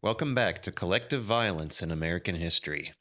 Welcome back to Collective Violence in American History.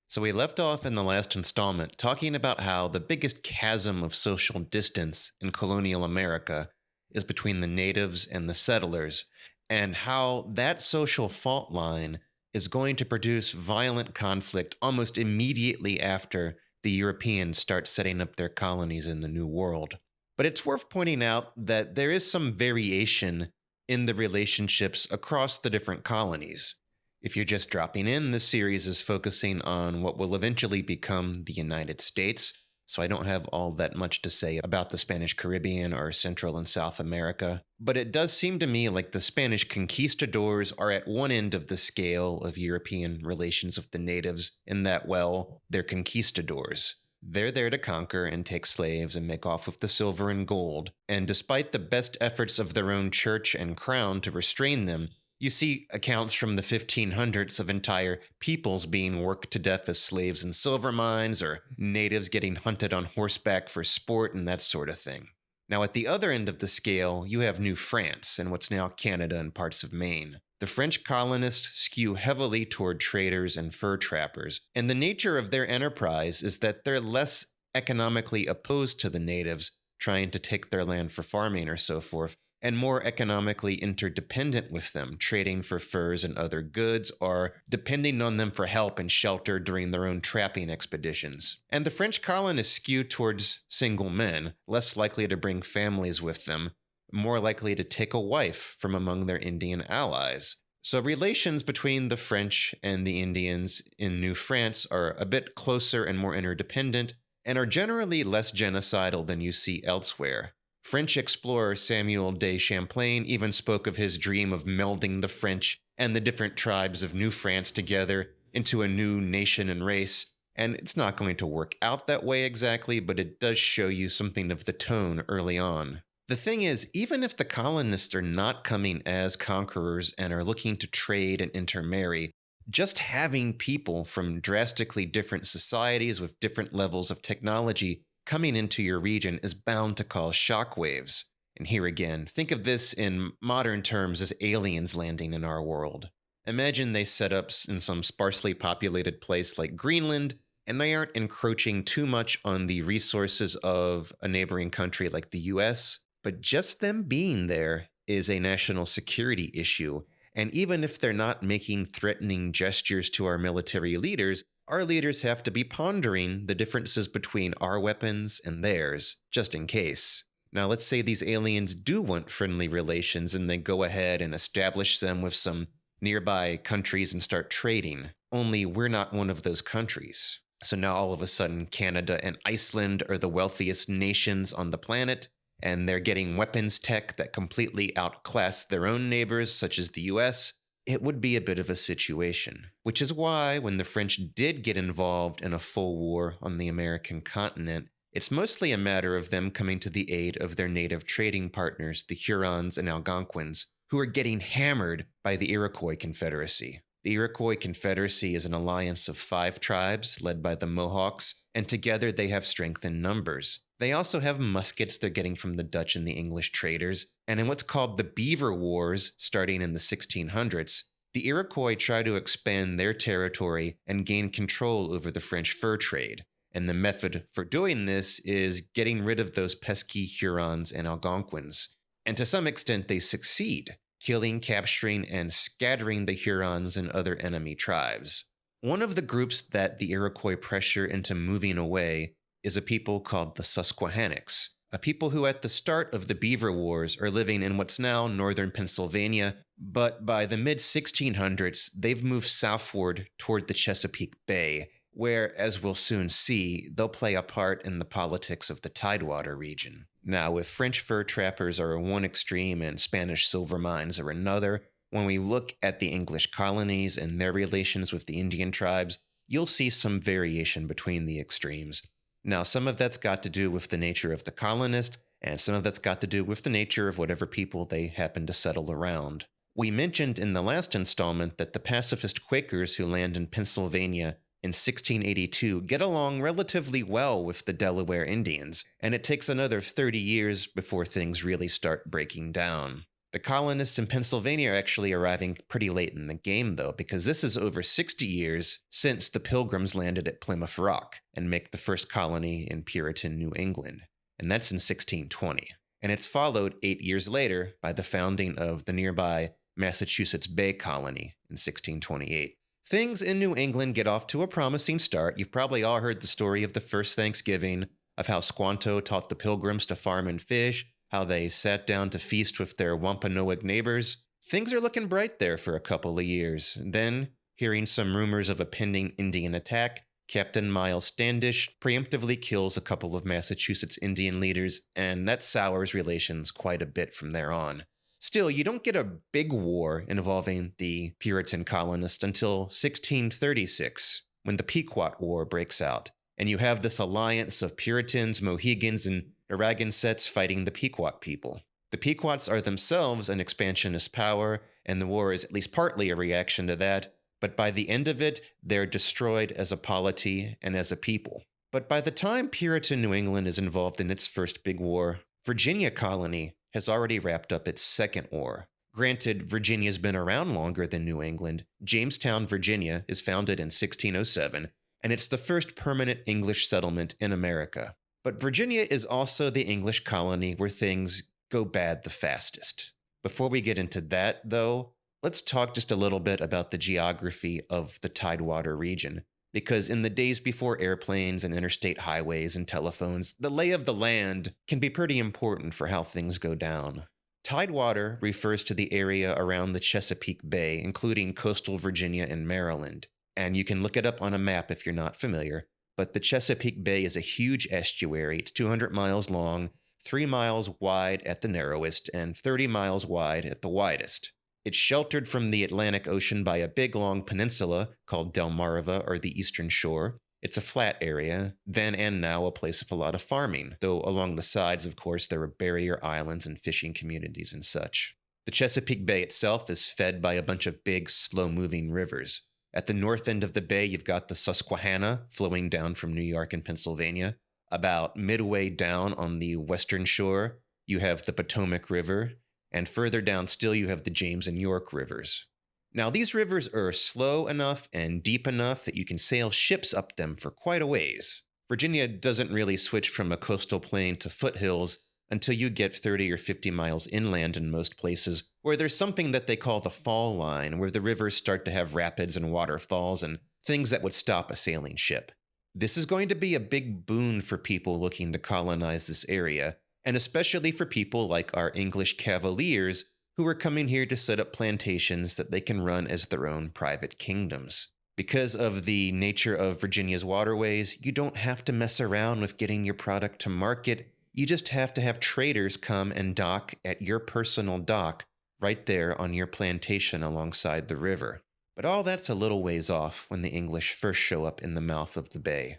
So, we left off in the last installment talking about how the biggest chasm of social distance in colonial America is between the natives and the settlers, and how that social fault line is going to produce violent conflict almost immediately after the Europeans start setting up their colonies in the New World. But it's worth pointing out that there is some variation in the relationships across the different colonies. If you're just dropping in, this series is focusing on what will eventually become the United States, so I don't have all that much to say about the Spanish Caribbean or Central and South America. But it does seem to me like the Spanish conquistadors are at one end of the scale of European relations with the natives, in that, well, they're conquistadors. They're there to conquer and take slaves and make off with the silver and gold, and despite the best efforts of their own church and crown to restrain them, you see accounts from the 1500s of entire peoples being worked to death as slaves in silver mines, or natives getting hunted on horseback for sport and that sort of thing. Now, at the other end of the scale, you have New France and what's now Canada and parts of Maine. The French colonists skew heavily toward traders and fur trappers, and the nature of their enterprise is that they're less economically opposed to the natives trying to take their land for farming or so forth, and more economically interdependent with them, trading for furs and other goods, or depending on them for help and shelter during their own trapping expeditions. And the French colonists skew towards single men, less likely to bring families with them, more likely to take a wife from among their Indian allies. So relations between the French and the Indians in New France are a bit closer and more interdependent, and are generally less genocidal than you see elsewhere. French explorer Samuel de Champlain even spoke of his dream of melding the French and the different tribes of New France together into a new nation and race, and it's not going to work out that way exactly, but it does show you something of the tone early on. The thing is, even if the colonists are not coming as conquerors and are looking to trade and intermarry, just having people from drastically different societies with different levels of technology coming into your region is bound to cause shockwaves. And here again, think of this in modern terms as aliens landing in our world. Imagine they set up in some sparsely populated place like Greenland, and they aren't encroaching too much on the resources of a neighboring country like the US, but just them being there is a national security issue. And even if they're not making threatening gestures to our military leaders, our leaders have to be pondering the differences between our weapons and theirs, just in case. Now, let's say these aliens do want friendly relations and they go ahead and establish them with some nearby countries and start trading. Only we're not one of those countries. So now all of a sudden, Canada and Iceland are the wealthiest nations on the planet, and they're getting weapons tech that completely outclass their own neighbors, such as the US, it would be a bit of a situation. Which is why, when the French did get involved in a full war on the American continent, it's mostly a matter of them coming to the aid of their native trading partners, the Hurons and Algonquins, who are getting hammered by the Iroquois Confederacy. The Iroquois Confederacy is an alliance of 5 tribes led by the Mohawks, and together they have strength in numbers. They also have muskets they're getting from the Dutch and the English traders, and in what's called the Beaver Wars, starting in the 1600s, the Iroquois try to expand their territory and gain control over the French fur trade. And the method for doing this is getting rid of those pesky Hurons and Algonquins. And to some extent they succeed, killing, capturing, and scattering the Hurons and other enemy tribes. One of the groups that the Iroquois pressure into moving away is a people called the Susquehannocks, a people who at the start of the Beaver Wars are living in what's now northern Pennsylvania, but by the mid-1600s, they've moved southward toward the Chesapeake Bay, where, as we'll soon see, they'll play a part in the politics of the Tidewater region. Now, if French fur trappers are one extreme and Spanish silver mines are another, when we look at the English colonies and their relations with the Indian tribes, you'll see some variation between the extremes. Now, some of that's got to do with the nature of the colonist, and some of that's got to do with the nature of whatever people they happen to settle around. We mentioned in the last installment that the pacifist Quakers who land in Pennsylvania in 1682 get along relatively well with the Delaware Indians, and it takes another 30 years before things really start breaking down. The colonists in Pennsylvania are actually arriving pretty late in the game, though, because this is over 60 years since the Pilgrims landed at Plymouth Rock and make the first colony in Puritan New England, and that's in 1620. And it's followed 8 years later by the founding of the nearby Massachusetts Bay Colony in 1628. Things in New England get off to a promising start. You've probably all heard the story of the first Thanksgiving, of how Squanto taught the Pilgrims to farm and fish, how they sat down to feast with their Wampanoag neighbors. Things are looking bright there for a couple of years. Then, hearing some rumors of a pending Indian attack, Captain Miles Standish preemptively kills a couple of Massachusetts Indian leaders, and that sours relations quite a bit from there on. Still, you don't get a big war involving the Puritan colonists until 1636, when the Pequot War breaks out, and you have this alliance of Puritans, Mohegans, and Narragansetts fighting the Pequot people. The Pequots are themselves an expansionist power, and the war is at least partly a reaction to that, but by the end of it, they're destroyed as a polity and as a people. But by the time Puritan New England is involved in its first big war, Virginia colony has already wrapped up its second war. Granted, Virginia's been around longer than New England. Jamestown, Virginia is founded in 1607, and it's the first permanent English settlement in America. But Virginia is also the English colony where things go bad the fastest. Before we get into that, though, let's talk just a little bit about the geography of the Tidewater region, because in the days before airplanes and interstate highways and telephones, the lay of the land can be pretty important for how things go down. Tidewater refers to the area around the Chesapeake Bay, including coastal Virginia and Maryland. And you can look it up on a map if you're not familiar, but the Chesapeake Bay is a huge estuary. It's 200 miles long, 3 miles wide at the narrowest, and 30 miles wide at the widest. It's sheltered from the Atlantic Ocean by a big long peninsula called Delmarva, or the Eastern Shore. It's a flat area, then and now a place of a lot of farming, though along the sides, of course, there are barrier islands and fishing communities and such. The Chesapeake Bay itself is fed by a bunch of big, slow-moving rivers. At the north end of the bay, you've got the Susquehanna flowing down from New York and Pennsylvania. About midway down on the western shore, you have the Potomac River, and further down still you have the James and York rivers. Now these rivers are slow enough and deep enough that you can sail ships up them for quite a ways. Virginia doesn't really switch from a coastal plain to foothills until you get 30 or 50 miles inland in most places, where there's something that they call the fall line, where the rivers start to have rapids and waterfalls and things that would stop a sailing ship. This is going to be a big boon for people looking to colonize this area, and especially for people like our English Cavaliers who are coming here to set up plantations that they can run as their own private kingdoms. Because of the nature of Virginia's waterways, you don't have to mess around with getting your product to market. You just have to have traders come and dock at your personal dock right there on your plantation alongside the river. But all that's a little ways off when the English first show up in the mouth of the bay.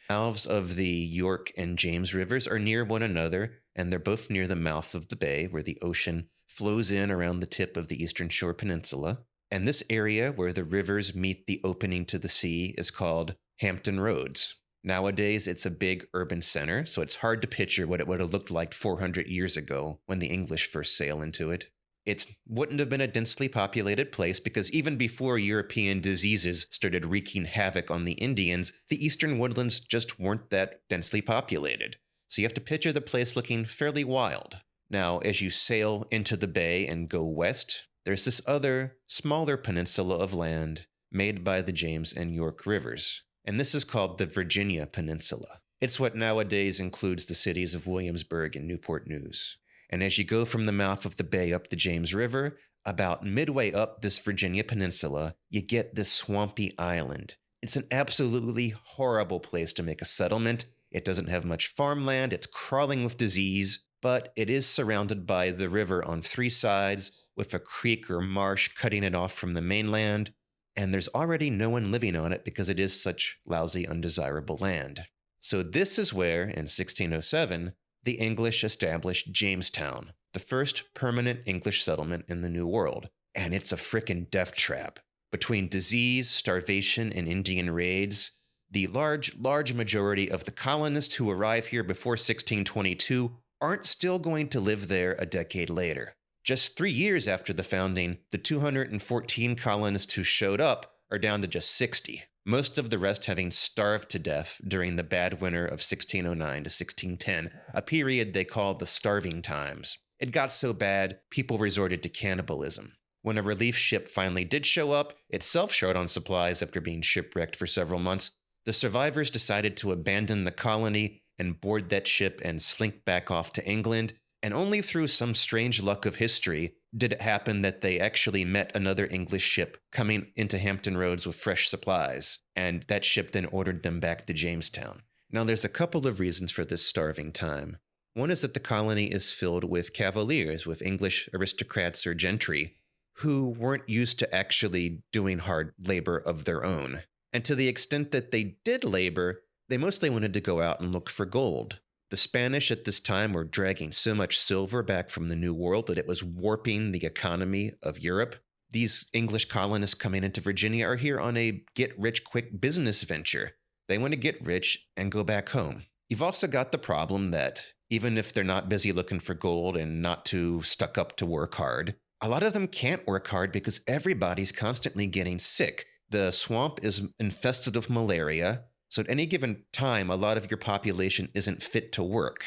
Mouths of the York and James rivers are near one another, and they're both near the mouth of the bay where the ocean flows in around the tip of the Eastern Shore Peninsula. And this area where the rivers meet the opening to the sea is called Hampton Roads. Nowadays, it's a big urban center, so it's hard to picture what it would have looked like 400 years ago when the English first sailed into it. It wouldn't have been a densely populated place because even before European diseases started wreaking havoc on the Indians, the eastern woodlands just weren't that densely populated. So you have to picture the place looking fairly wild. Now, as you sail into the bay and go west, there's this other, smaller peninsula of land made by the James and York rivers. And this is called the Virginia Peninsula. It's what nowadays includes the cities of Williamsburg and Newport News. And as you go from the mouth of the bay up the James River, about midway up this Virginia Peninsula, you get this swampy island. It's an absolutely horrible place to make a settlement. It doesn't have much farmland, it's crawling with disease, but it is surrounded by the river on 3 sides, with a creek or marsh cutting it off from the mainland, and there's already no one living on it because it is such lousy, undesirable land. So this is where, in 1607, the English established Jamestown, the first permanent English settlement in the New World. And it's a frickin' death trap. Between disease, starvation, and Indian raids, the large majority of the colonists who arrive here before 1622 aren't still going to live there a decade later. Just 3 years after the founding, the 214 colonists who showed up are down to just 60, most of the rest having starved to death during the bad winter of 1609 to 1610, a period they called the Starving Times. It got so bad, people resorted to cannibalism. When a relief ship finally did show up, itself short on supplies after being shipwrecked for several months, the survivors decided to abandon the colony and board that ship and slink back off to England, and only through some strange luck of history did it happen that they actually met another English ship coming into Hampton Roads with fresh supplies, and that ship then ordered them back to Jamestown. Now, there's a couple of reasons for this starving time. One is that the colony is filled with cavaliers, with English aristocrats or gentry, who weren't used to actually doing hard labor of their own. And to the extent that they did labor, they mostly wanted to go out and look for gold. The Spanish at this time were dragging so much silver back from the New World that it was warping the economy of Europe. These English colonists coming into Virginia are here on a get-rich-quick business venture. They want to get rich and go back home. You've also got the problem that even if they're not busy looking for gold and not too stuck up to work hard, a lot of them can't work hard because everybody's constantly getting sick. The swamp is infested with malaria. So at any given time, a lot of your population isn't fit to work.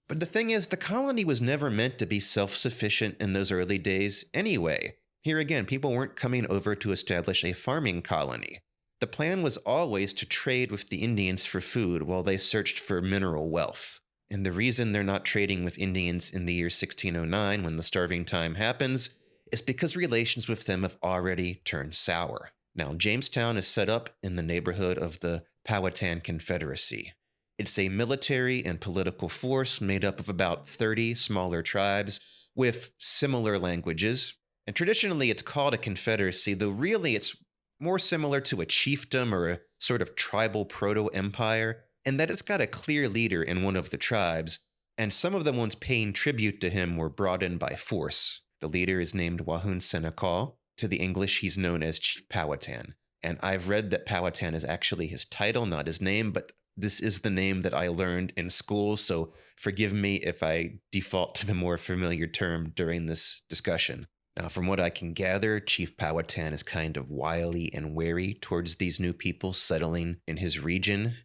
But the thing is, the colony was never meant to be self-sufficient in those early days anyway. Here again, people weren't coming over to establish a farming colony. The plan was always to trade with the Indians for food while they searched for mineral wealth. And the reason they're not trading with Indians in the year 1609, when the starving time happens, is because relations with them have already turned sour. Now, Jamestown is set up in the neighborhood of the Powhatan Confederacy. It's a military and political force made up of about 30 smaller tribes with similar languages. And traditionally, it's called a confederacy, though really it's more similar to a chiefdom or a sort of tribal proto-empire, in that it's got a clear leader in one of the tribes, and some of the ones paying tribute to him were brought in by force. The leader is named Wahun Senekal. To the English, he's known as Chief Powhatan. And I've read that Powhatan is actually his title, not his name, but this is the name that I learned in school, so forgive me if I default to the more familiar term during this discussion. Now, from what I can gather, Chief Powhatan is kind of wily and wary towards these new people settling in his region.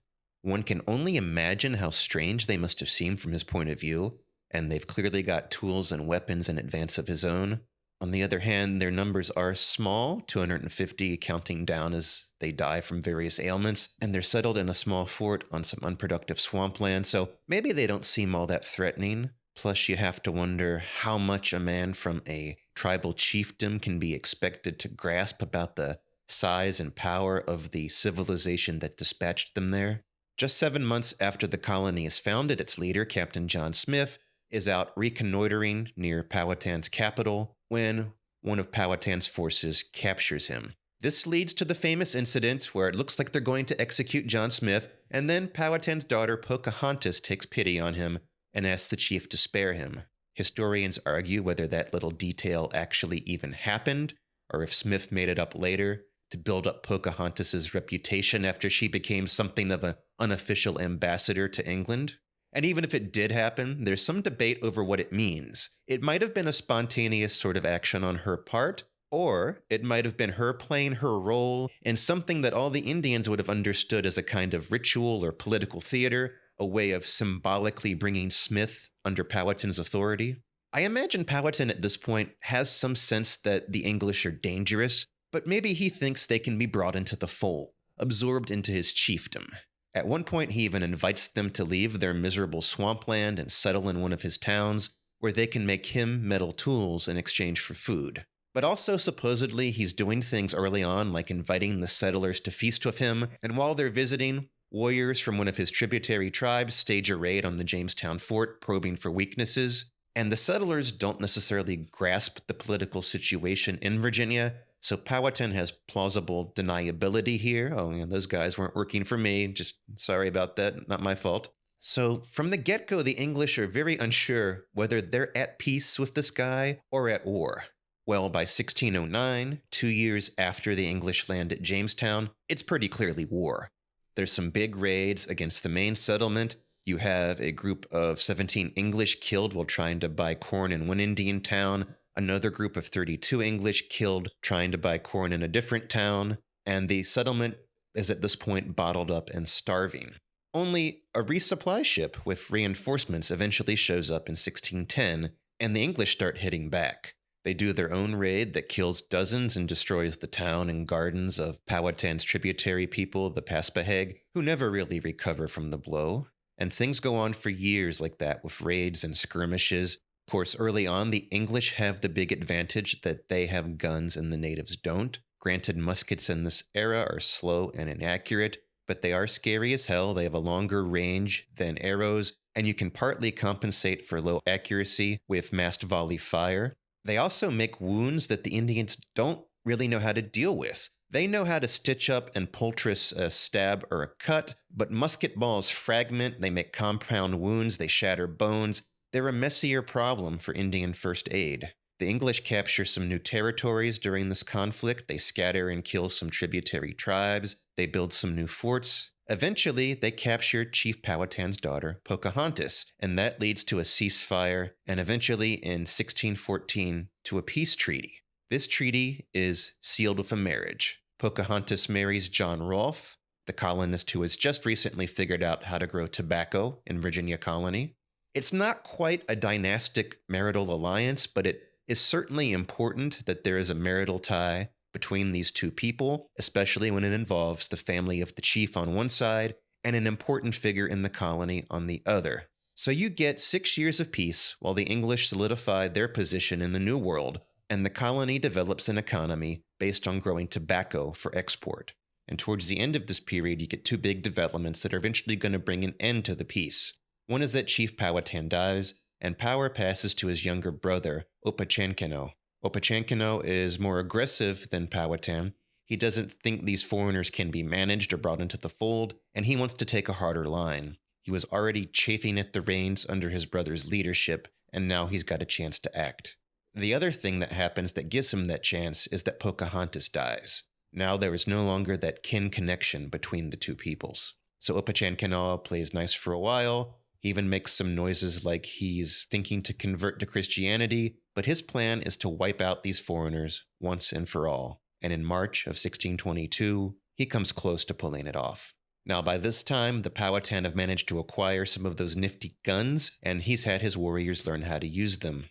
One can only imagine how strange they must have seemed from his point of view, and they've clearly got tools and weapons in advance of his own. On the other hand, their numbers are small, 250 counting down as they die from various ailments, and they're settled in a small fort on some unproductive swampland, so maybe they don't seem all that threatening. Plus, you have to wonder how much a man from a tribal chiefdom can be expected to grasp about the size and power of the civilization that dispatched them there. Just 7 months after the colony is founded, its leader, Captain John Smith, is out reconnoitering near Powhatan's capital when one of Powhatan's forces captures him. This leads to the famous incident where it looks like they're going to execute John Smith, and then Powhatan's daughter Pocahontas takes pity on him and asks the chief to spare him. Historians argue whether that little detail actually even happened, or if Smith made it up later to build up Pocahontas' reputation after she became something of an unofficial ambassador to England. And even if it did happen, there's some debate over what it means. It might have been a spontaneous sort of action on her part, or it might have been her playing her role in something that all the Indians would have understood as a kind of ritual or political theater, a way of symbolically bringing Smith under Powhatan's authority. I imagine Powhatan at this point has some sense that the English are dangerous, but maybe he thinks they can be brought into the fold, absorbed into his chiefdom. At one point, he even invites them to leave their miserable swampland and settle in one of his towns, where they can make him metal tools in exchange for food. But also, supposedly, he's doing things early on, like inviting the settlers to feast with him, and while they're visiting, warriors from one of his tributary tribes stage a raid on the Jamestown fort, probing for weaknesses, and the settlers don't necessarily grasp the political situation in Virginia, so Powhatan has plausible deniability here. Oh, yeah, those guys weren't working for me. Just sorry about that. Not my fault. So from the get-go, the English are very unsure whether they're at peace with this guy or at war. Well, by 1609, 2 years after the English land at Jamestown, it's pretty clearly war. There's some big raids against the main settlement. You have a group of 17 English killed while trying to buy corn in one Indian town. another group of 32 English killed trying to buy corn in a different town, and the settlement is at this point bottled up and starving. Only a resupply ship with reinforcements eventually shows up in 1610, and the English start hitting back. They do their own raid that kills dozens and destroys the town and gardens of Powhatan's tributary people, the Paspahegh, who never really recover from the blow. And things go on for years like that with raids and skirmishes. Of course, early on, the English have the big advantage that they have guns and the natives don't. Granted, muskets in this era are slow and inaccurate, but they are scary as hell. They have a longer range than arrows, and you can partly compensate for low accuracy with massed volley fire. They also make wounds that the Indians don't really know how to deal with. They know how to stitch up and poultice a stab or a cut, but musket balls fragment, they make compound wounds, they shatter bones. They're a messier problem for Indian first aid. The English capture some new territories during this conflict. They scatter and kill some tributary tribes. They build some new forts. Eventually, they capture Chief Powhatan's daughter, Pocahontas, and that leads to a ceasefire, and eventually in 1614 to a peace treaty. This treaty is sealed with a marriage. Pocahontas marries John Rolfe, the colonist who has just recently figured out how to grow tobacco in Virginia colony. It's not quite a dynastic marital alliance, but it is certainly important that there is a marital tie between these two people, especially when it involves the family of the chief on one side and an important figure in the colony on the other. So you get 6 years of peace while the English solidify their position in the New World, and the colony develops an economy based on growing tobacco for export. And towards the end of this period, you get two big developments that are eventually going to bring an end to the peace. One is that Chief Powhatan dies, and power passes to his younger brother, Opechancanough. Opechancanough is more aggressive than Powhatan. He doesn't think these foreigners can be managed or brought into the fold, and he wants to take a harder line. He was already chafing at the reins under his brother's leadership, and now he's got a chance to act. The other thing that happens that gives him that chance is that Pocahontas dies. Now there is no longer that kin connection between the two peoples. So Opechancanough plays nice for a while. He even makes some noises like he's thinking to convert to Christianity, but his plan is to wipe out these foreigners once and for all. And in March of 1622, he comes close to pulling it off. Now, by this time, the Powhatan have managed to acquire some of those nifty guns, and he's had his warriors learn how to use them.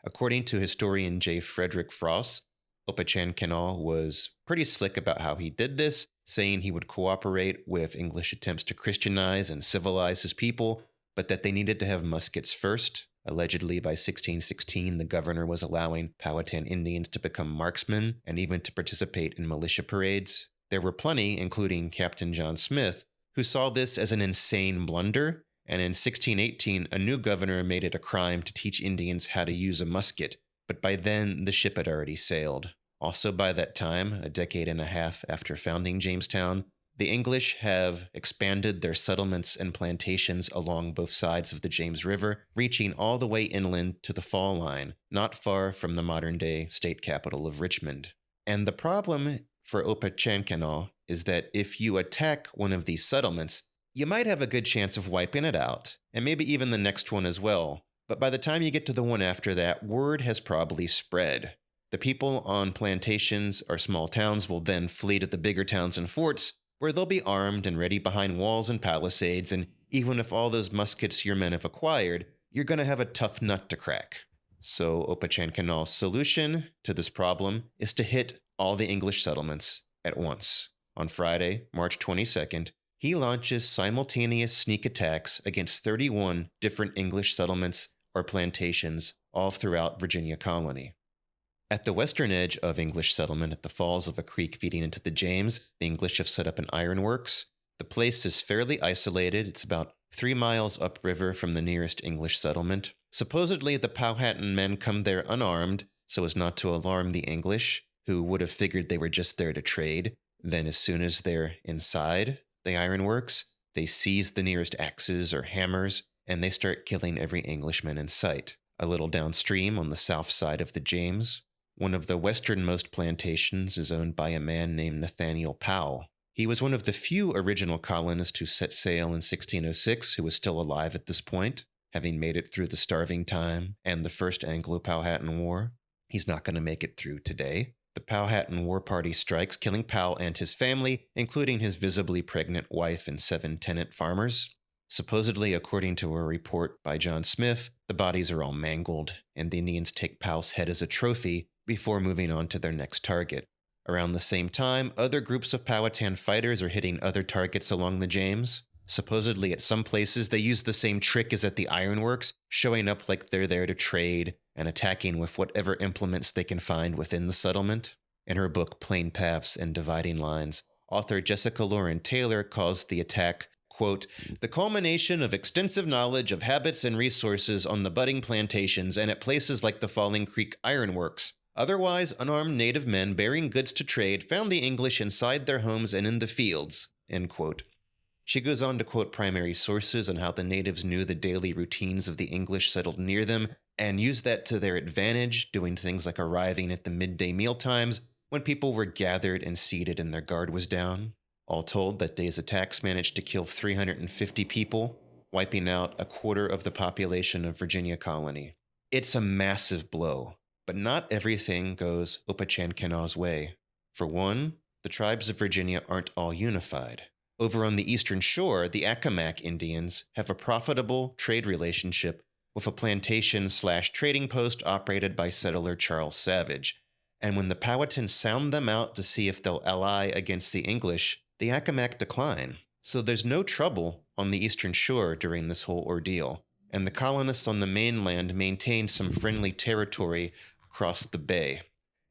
According to historian J. Frederick Frost, Opechancanough was pretty slick about how he did this, saying he would cooperate with English attempts to Christianize and civilize his people, but that they needed to have muskets first. Allegedly, by 1616, the governor was allowing Powhatan Indians to become marksmen and even to participate in militia parades. There were plenty, including Captain John Smith, who saw this as an insane blunder, and in 1618, a new governor made it a crime to teach Indians how to use a musket, but by then, the ship had already sailed. Also by that time, a decade and a half after founding Jamestown, the English have expanded their settlements and plantations along both sides of the James River, reaching all the way inland to the fall line, not far from the modern-day state capital of Richmond. And the problem for Opechancanough is that if you attack one of these settlements, you might have a good chance of wiping it out, and maybe even the next one as well. But by the time you get to the one after that, word has probably spread. The people on plantations or small towns will then flee to the bigger towns and forts, where they'll be armed and ready behind walls and palisades, and even if all those muskets your men have acquired, you're going to have a tough nut to crack. So Opechancanoug's solution to this problem is to hit all the English settlements at once. On Friday, March 22nd, he launches simultaneous sneak attacks against 31 different English settlements or plantations all throughout Virginia colony. At the western edge of English settlement at the falls of a creek feeding into the James, the English have set up an ironworks. The place is fairly isolated. It's about 3 miles upriver from the nearest English settlement. Supposedly, the Powhatan men come there unarmed so as not to alarm the English, who would have figured they were just there to trade. Then as soon as they're inside the ironworks, they seize the nearest axes or hammers, and they start killing every Englishman in sight. A little downstream on the south side of the James, one of the westernmost plantations is owned by a man named Nathaniel Powell. He was one of the few original colonists who set sail in 1606 who was still alive at this point, having made it through the starving time and the First Anglo-Powhatan War. He's not going to make it through today. The Powhatan War Party strikes, killing Powell and his family, including his visibly pregnant wife and 7 tenant farmers. Supposedly, according to a report by John Smith, the bodies are all mangled, and the Indians take Powell's head as a trophy before moving on to their next target. Around the same time, other groups of Powhatan fighters are hitting other targets along the James. Supposedly, at some places, they use the same trick as at the ironworks, showing up like they're there to trade and attacking with whatever implements they can find within the settlement. In her book, Plain Paths and Dividing Lines, author Jessica Lauren Taylor calls the attack, quote, "the culmination of extensive knowledge of habits and resources on the budding plantations and at places like the Falling Creek Ironworks. Otherwise, unarmed native men bearing goods to trade found the English inside their homes and in the fields," end quote. She goes on to quote primary sources on how the natives knew the daily routines of the English settled near them and used that to their advantage, doing things like arriving at the midday meal times when people were gathered and seated and their guard was down. All told, that day's attacks managed to kill 350 people, wiping out a quarter of the population of Virginia Colony. It's a massive blow, but not everything goes Opechancanough's way. For one, the tribes of Virginia aren't all unified. Over on the eastern shore, the Accomack Indians have a profitable trade relationship with a plantation/trading post operated by settler Charles Savage. And when the Powhatans sound them out to see if they'll ally against the English, the Accomack decline. So there's no trouble on the eastern shore during this whole ordeal, and the colonists on the mainland maintain some friendly territory across the bay.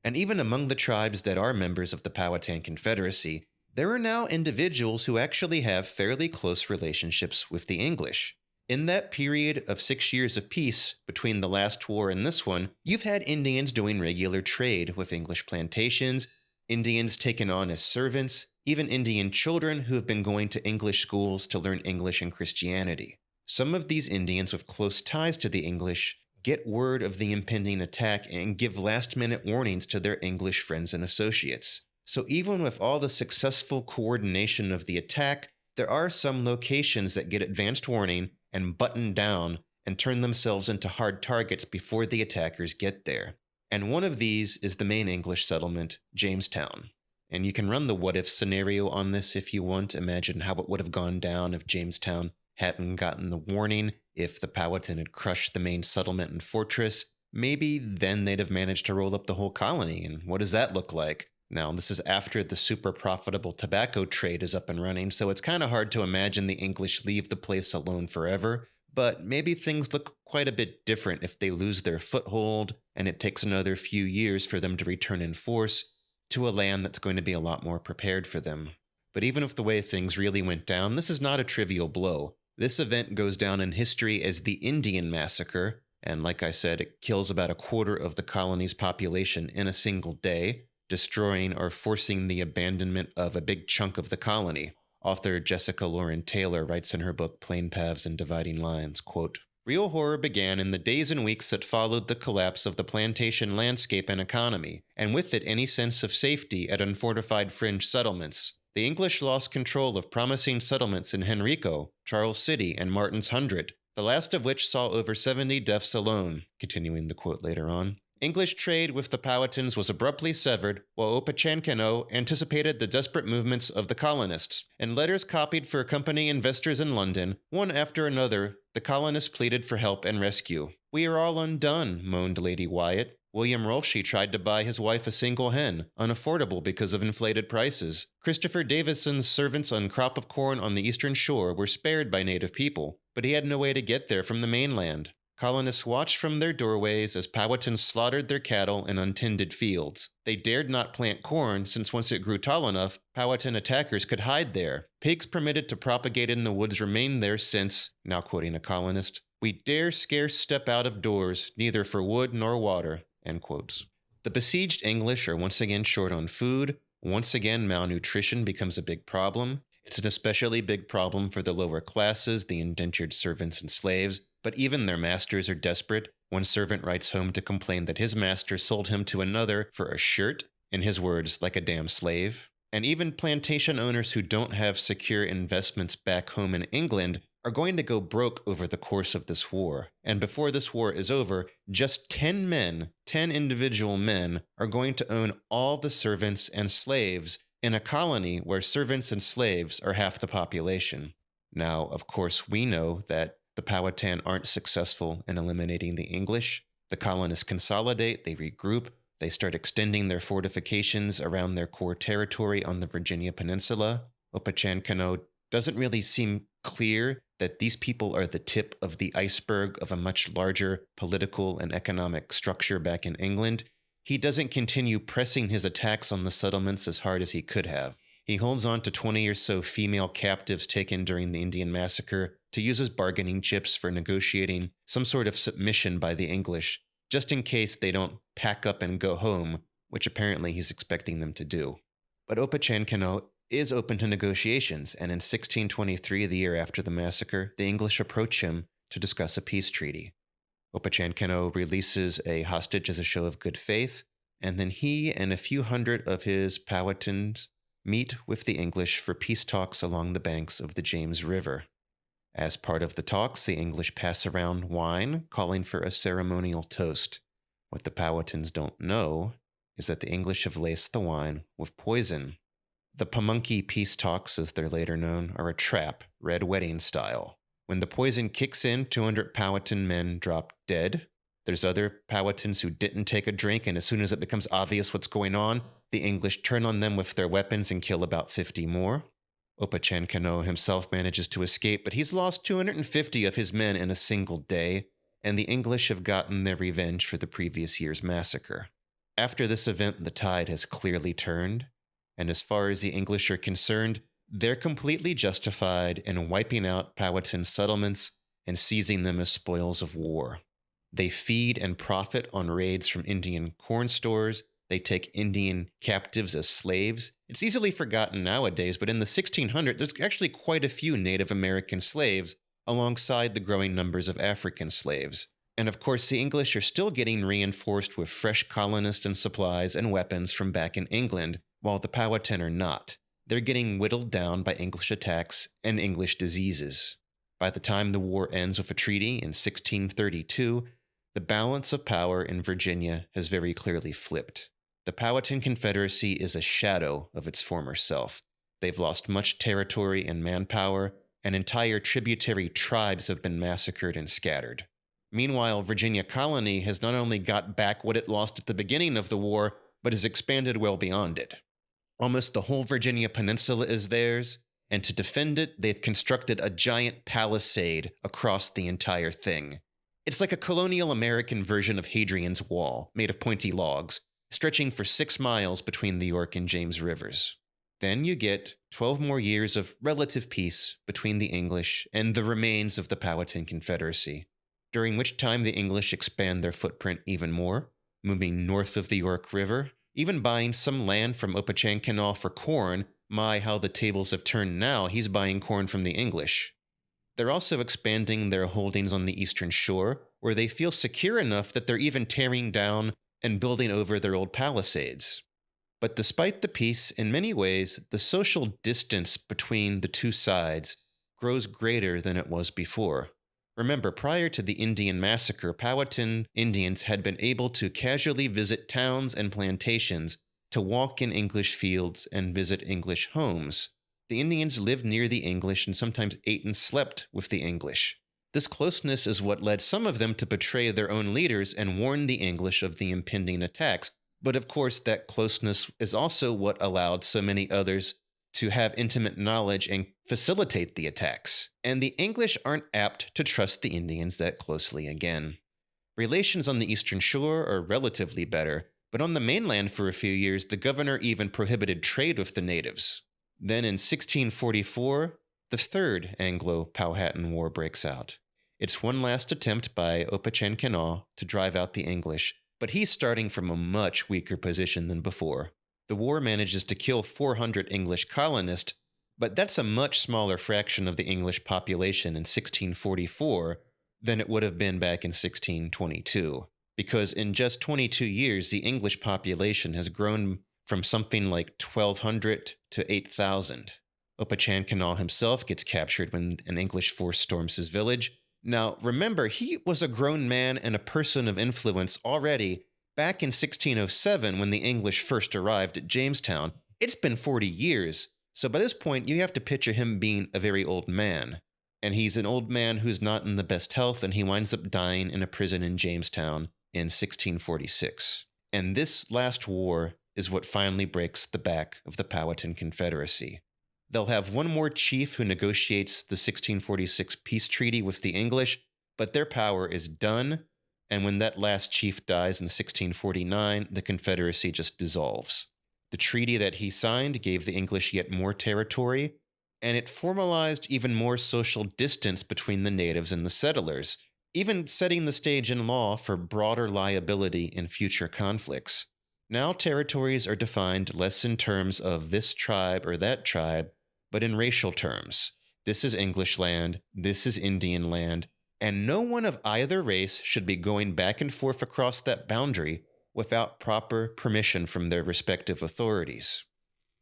And even among the tribes that are members of the Powhatan Confederacy, there are now individuals who actually have fairly close relationships with the English. In that period of 6 years of peace between the last war and this one, you've had Indians doing regular trade with English plantations, Indians taken on as servants, even Indian children who have been going to English schools to learn English and Christianity. Some of these Indians with close ties to the English get word of the impending attack and give last-minute warnings to their English friends and associates. So even with all the successful coordination of the attack, there are some locations that get advanced warning and button down and turn themselves into hard targets before the attackers get there. And one of these is the main English settlement, Jamestown. And you can run the what-if scenario on this if you want. Imagine how it would have gone down if Jamestown hadn't gotten the warning, if the Powhatan had crushed the main settlement and fortress. Maybe then they'd have managed to roll up the whole colony, and what does that look like? Now, this is after the super profitable tobacco trade is up and running, so it's kind of hard to imagine the English leave the place alone forever, but maybe things look quite a bit different if they lose their foothold and it takes another few years for them to return in force to a land that's going to be a lot more prepared for them. But even if the way things really went down, this is not a trivial blow. This event goes down in history as the Indian Massacre, and like I said, it kills about a quarter of the colony's population in a single day, destroying or forcing the abandonment of a big chunk of the colony. Author Jessica Lauren Taylor writes in her book Plain Paths and Dividing Lines, quote, "Real horror began in the days and weeks that followed the collapse of the plantation landscape and economy, and with it any sense of safety at unfortified fringe settlements. The English lost control of promising settlements in Henrico, Charles City, and Martin's Hundred, the last of which saw over 70 deaths alone," continuing the quote later on. "English trade with the Powhatans was abruptly severed, while Opechancanoughs anticipated the desperate movements of the colonists. In letters copied for company investors in London, one after another, the colonists pleaded for help and rescue. 'We are all undone,' moaned Lady Wyatt. William Rolshe tried to buy his wife a single hen, unaffordable because of inflated prices. Christopher Davison's servants on crop of corn on the eastern shore were spared by native people, but he had no way to get there from the mainland. Colonists watched from their doorways as Powhatans slaughtered their cattle in untended fields. They dared not plant corn, since once it grew tall enough, Powhatan attackers could hide there. Pigs permitted to propagate in the woods remained there since," now quoting a colonist, "we dare scarce step out of doors, neither for wood nor water," end quotes. The besieged English are once again short on food. Once again, malnutrition becomes a big problem. It's an especially big problem for the lower classes, the indentured servants and slaves, but even their masters are desperate. One servant writes home to complain that his master sold him to another for a shirt, in his words, like a damn slave. And even plantation owners who don't have secure investments back home in England are going to go broke over the course of this war. And before this war is over, just 10 men, 10 individual men, are going to own all the servants and slaves in a colony where servants and slaves are half the population. Now, of course, we know that the Powhatan aren't successful in eliminating the English. The colonists consolidate, they regroup, they start extending their fortifications around their core territory on the Virginia Peninsula. Opechancanought doesn't really seem clear that these people are the tip of the iceberg of a much larger political and economic structure back in England. He doesn't continue pressing his attacks on the settlements as hard as he could have. He holds on to 20 or so female captives taken during the Indian Massacre to use as bargaining chips for negotiating some sort of submission by the English, just in case they don't pack up and go home, which apparently he's expecting them to do. But Opechancanought is open to negotiations, and in 1623, the year after the massacre, the English approach him to discuss a peace treaty. Opechancanought releases a hostage as a show of good faith, and then he and a few hundred of his Powhatans meet with the English for peace talks along the banks of the James River. As part of the talks, the English pass around wine, calling for a ceremonial toast. What the Powhatans don't know is that the English have laced the wine with poison. The Pamunkey peace talks, as they're later known, are a trap, Red Wedding style. When the poison kicks in, 200 Powhatan men drop dead. There's other Powhatans who didn't take a drink, and as soon as it becomes obvious what's going on, the English turn on them with their weapons and kill about 50 more. Opechancanought himself manages to escape, but he's lost 250 of his men in a single day, and the English have gotten their revenge for the previous year's massacre. After this event, the tide has clearly turned, and as far as the English are concerned, they're completely justified in wiping out Powhatan settlements and seizing them as spoils of war. They feed and profit on raids from Indian corn stores. They take Indian captives as slaves. It's easily forgotten nowadays, but in the 1600s, there's actually quite a few Native American slaves alongside the growing numbers of African slaves. And of course, the English are still getting reinforced with fresh colonists and supplies and weapons from back in England, while the Powhatan are not. They're getting whittled down by English attacks and English diseases. By the time the war ends with a treaty in 1632, the balance of power in Virginia has very clearly flipped. The Powhatan Confederacy is a shadow of its former self. They've lost much territory and manpower, and entire tributary tribes have been massacred and scattered. Meanwhile, Virginia Colony has not only got back what it lost at the beginning of the war, but has expanded well beyond it. Almost the whole Virginia Peninsula is theirs, and to defend it, they've constructed a giant palisade across the entire thing. It's like a colonial American version of Hadrian's Wall, made of pointy logs, stretching for 6 miles between the York and James rivers. Then you get 12 more years of relative peace between the English and the remains of the Powhatan Confederacy, during which time the English expand their footprint even more, moving north of the York River, even buying some land from Opechancanought for corn. My, how the tables have turned now, he's buying corn from the English. They're also expanding their holdings on the eastern shore, where they feel secure enough that they're even tearing down and building over their old palisades. But despite the peace, in many ways, the social distance between the two sides grows greater than it was before. Remember, prior to the Indian Massacre, Powhatan Indians had been able to casually visit towns and plantations, to walk in English fields and visit English homes. The Indians lived near the English and sometimes ate and slept with the English. This closeness is what led some of them to betray their own leaders and warn the English of the impending attacks. But of course, that closeness is also what allowed so many others to have intimate knowledge and facilitate the attacks. And the English aren't apt to trust the Indians that closely again. Relations on the eastern shore are relatively better, but on the mainland for a few years, the governor even prohibited trade with the natives. Then in 1644, the Third Anglo-Powhatan War breaks out. It's one last attempt by Opechancanought to drive out the English, but he's starting from a much weaker position than before. The war manages to kill 400 English colonists, but that's a much smaller fraction of the English population in 1644 than it would have been back in 1622. Because in just 22 years, the English population has grown from something like 1,200 to 8,000. Opachan Canal himself gets captured when an English force storms his village. Now, remember, he was a grown man and a person of influence already back in 1607 when the English first arrived at Jamestown. It's been 40 years, so by this point you have to picture him being a very old man. And he's an old man who's not in the best health, and he winds up dying in a prison in Jamestown in 1646. And this last war is what finally breaks the back of the Powhatan Confederacy. They'll have one more chief who negotiates the 1646 peace treaty with the English, but their power is done, and when that last chief dies in 1649, the Confederacy just dissolves. The treaty that he signed gave the English yet more territory, and it formalized even more social distance between the natives and the settlers, even setting the stage in law for broader liability in future conflicts. Now territories are defined less in terms of this tribe or that tribe, but in racial terms. This is English land, this is Indian land, and no one of either race should be going back and forth across that boundary without proper permission from their respective authorities.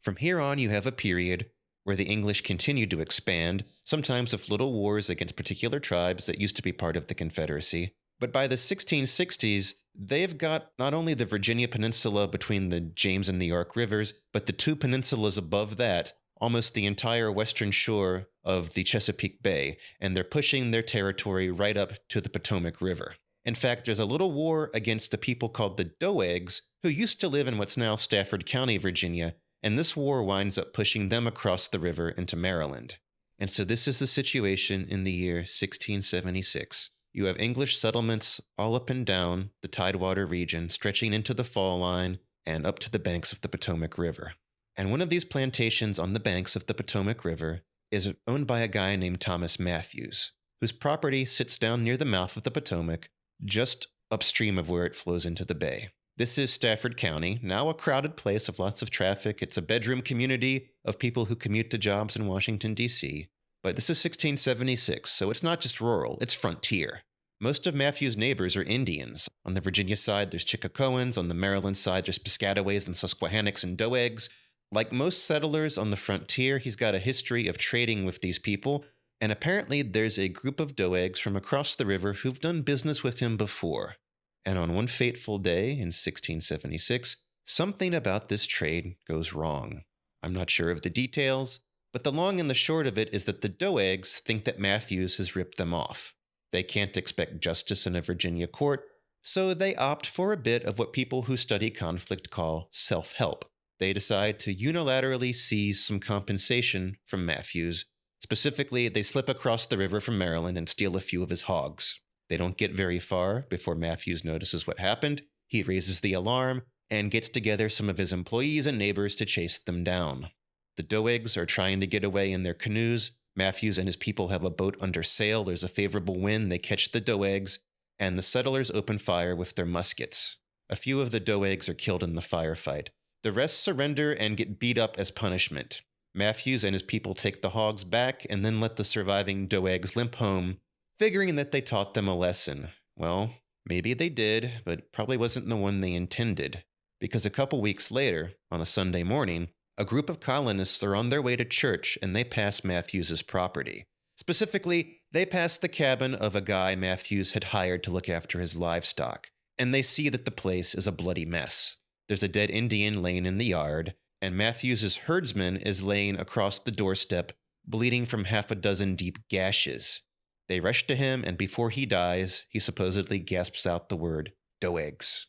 From here on, you have a period where the English continued to expand, sometimes with little wars against particular tribes that used to be part of the Confederacy. But by the 1660s, they've got not only the Virginia Peninsula between the James and the York Rivers, but the two peninsulas above that, almost the entire western shore of the Chesapeake Bay, and they're pushing their territory right up to the Potomac River. In fact, there's a little war against the people called the Doegs, who used to live in what's now Stafford County, Virginia, and this war winds up pushing them across the river into Maryland. And so this is the situation in the year 1676. You have English settlements all up and down the Tidewater region, stretching into the fall line and up to the banks of the Potomac River. And one of these plantations on the banks of the Potomac River is owned by a guy named Thomas Matthews, whose property sits down near the mouth of the Potomac, just upstream of where it flows into the bay. This is Stafford County, now a crowded place of lots of traffic. It's a bedroom community of people who commute to jobs in Washington, D.C. But this is 1676, so it's not just rural, it's frontier. Most of Matthews' neighbors are Indians. On the Virginia side, there's Chickacoans. On the Maryland side, there's Piscataways and Susquehannocks and Doegs. Like most settlers on the frontier, he's got a history of trading with these people, and apparently there's a group of Doegs from across the river who've done business with him before. And on one fateful day in 1676, something about this trade goes wrong. I'm not sure of the details, but the long and the short of it is that the Doegs think that Matthews has ripped them off. They can't expect justice in a Virginia court, so they opt for a bit of what people who study conflict call self-help. They decide to unilaterally seize some compensation from Matthews. Specifically, they slip across the river from Maryland and steal a few of his hogs. They don't get very far before Matthews notices what happened. He raises the alarm and gets together some of his employees and neighbors to chase them down. The Doegs are trying to get away in their canoes. Matthews and his people have a boat under sail. There's a favorable wind. They catch the Doegs, and the settlers open fire with their muskets. A few of the Doegs are killed in the firefight. The rest surrender and get beat up as punishment. Matthews and his people take the hogs back and then let the surviving Doegs limp home, figuring that they taught them a lesson. Well, maybe they did, but it probably wasn't the one they intended. Because a couple weeks later, on a Sunday morning, a group of colonists are on their way to church and they pass Matthews' property. Specifically, they pass the cabin of a guy Matthews had hired to look after his livestock, and they see that the place is a bloody mess. There's a dead Indian laying in the yard, and Matthews' herdsman is laying across the doorstep, bleeding from half a dozen deep gashes. They rush to him, and before he dies, he supposedly gasps out the word, "Doegs."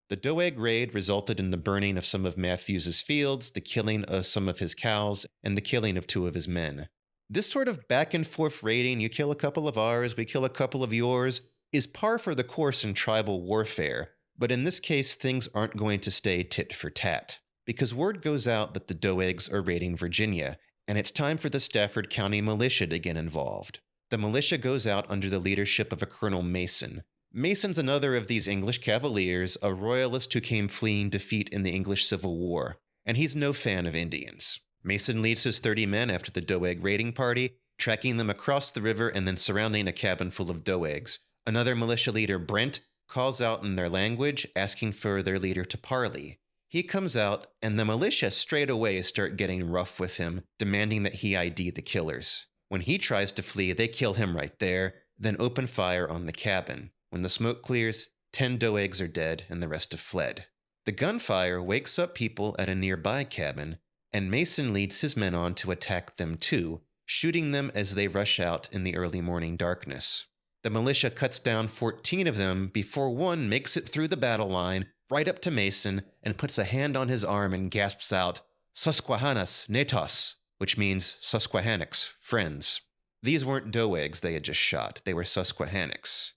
The Doeg raid resulted in the burning of some of Matthews' fields, the killing of some of his cows, and the killing of 2 of his men. This sort of back-and-forth raiding, you kill a couple of ours, we kill a couple of yours, is par for the course in tribal warfare, but in this case, things aren't going to stay tit for tat. Because word goes out that the Doegs are raiding Virginia, and it's time for the Stafford County militia to get involved. The militia goes out under the leadership of a Colonel Mason. Mason's another of these English cavaliers, a royalist who came fleeing defeat in the English Civil War, and he's no fan of Indians. Mason leads his 30 men after the Doeg raiding party, tracking them across the river and then surrounding a cabin full of Doegs. Another militia leader, Brent, calls out in their language, asking for their leader to parley. He comes out, and the militia straight away start getting rough with him, demanding that he ID the killers. When he tries to flee, they kill him right there, then open fire on the cabin. When the smoke clears, 10 Doegs are dead and the rest have fled. The gunfire wakes up people at a nearby cabin, and Mason leads his men on to attack them too, shooting them as they rush out in the early morning darkness. The militia cuts down 14 of them before one makes it through the battle line, right up to Mason, and puts a hand on his arm and gasps out, "Susquehannas, netos," which means Susquehannocks, friends. These weren't Doegs they had just shot, they were Susquehannocks.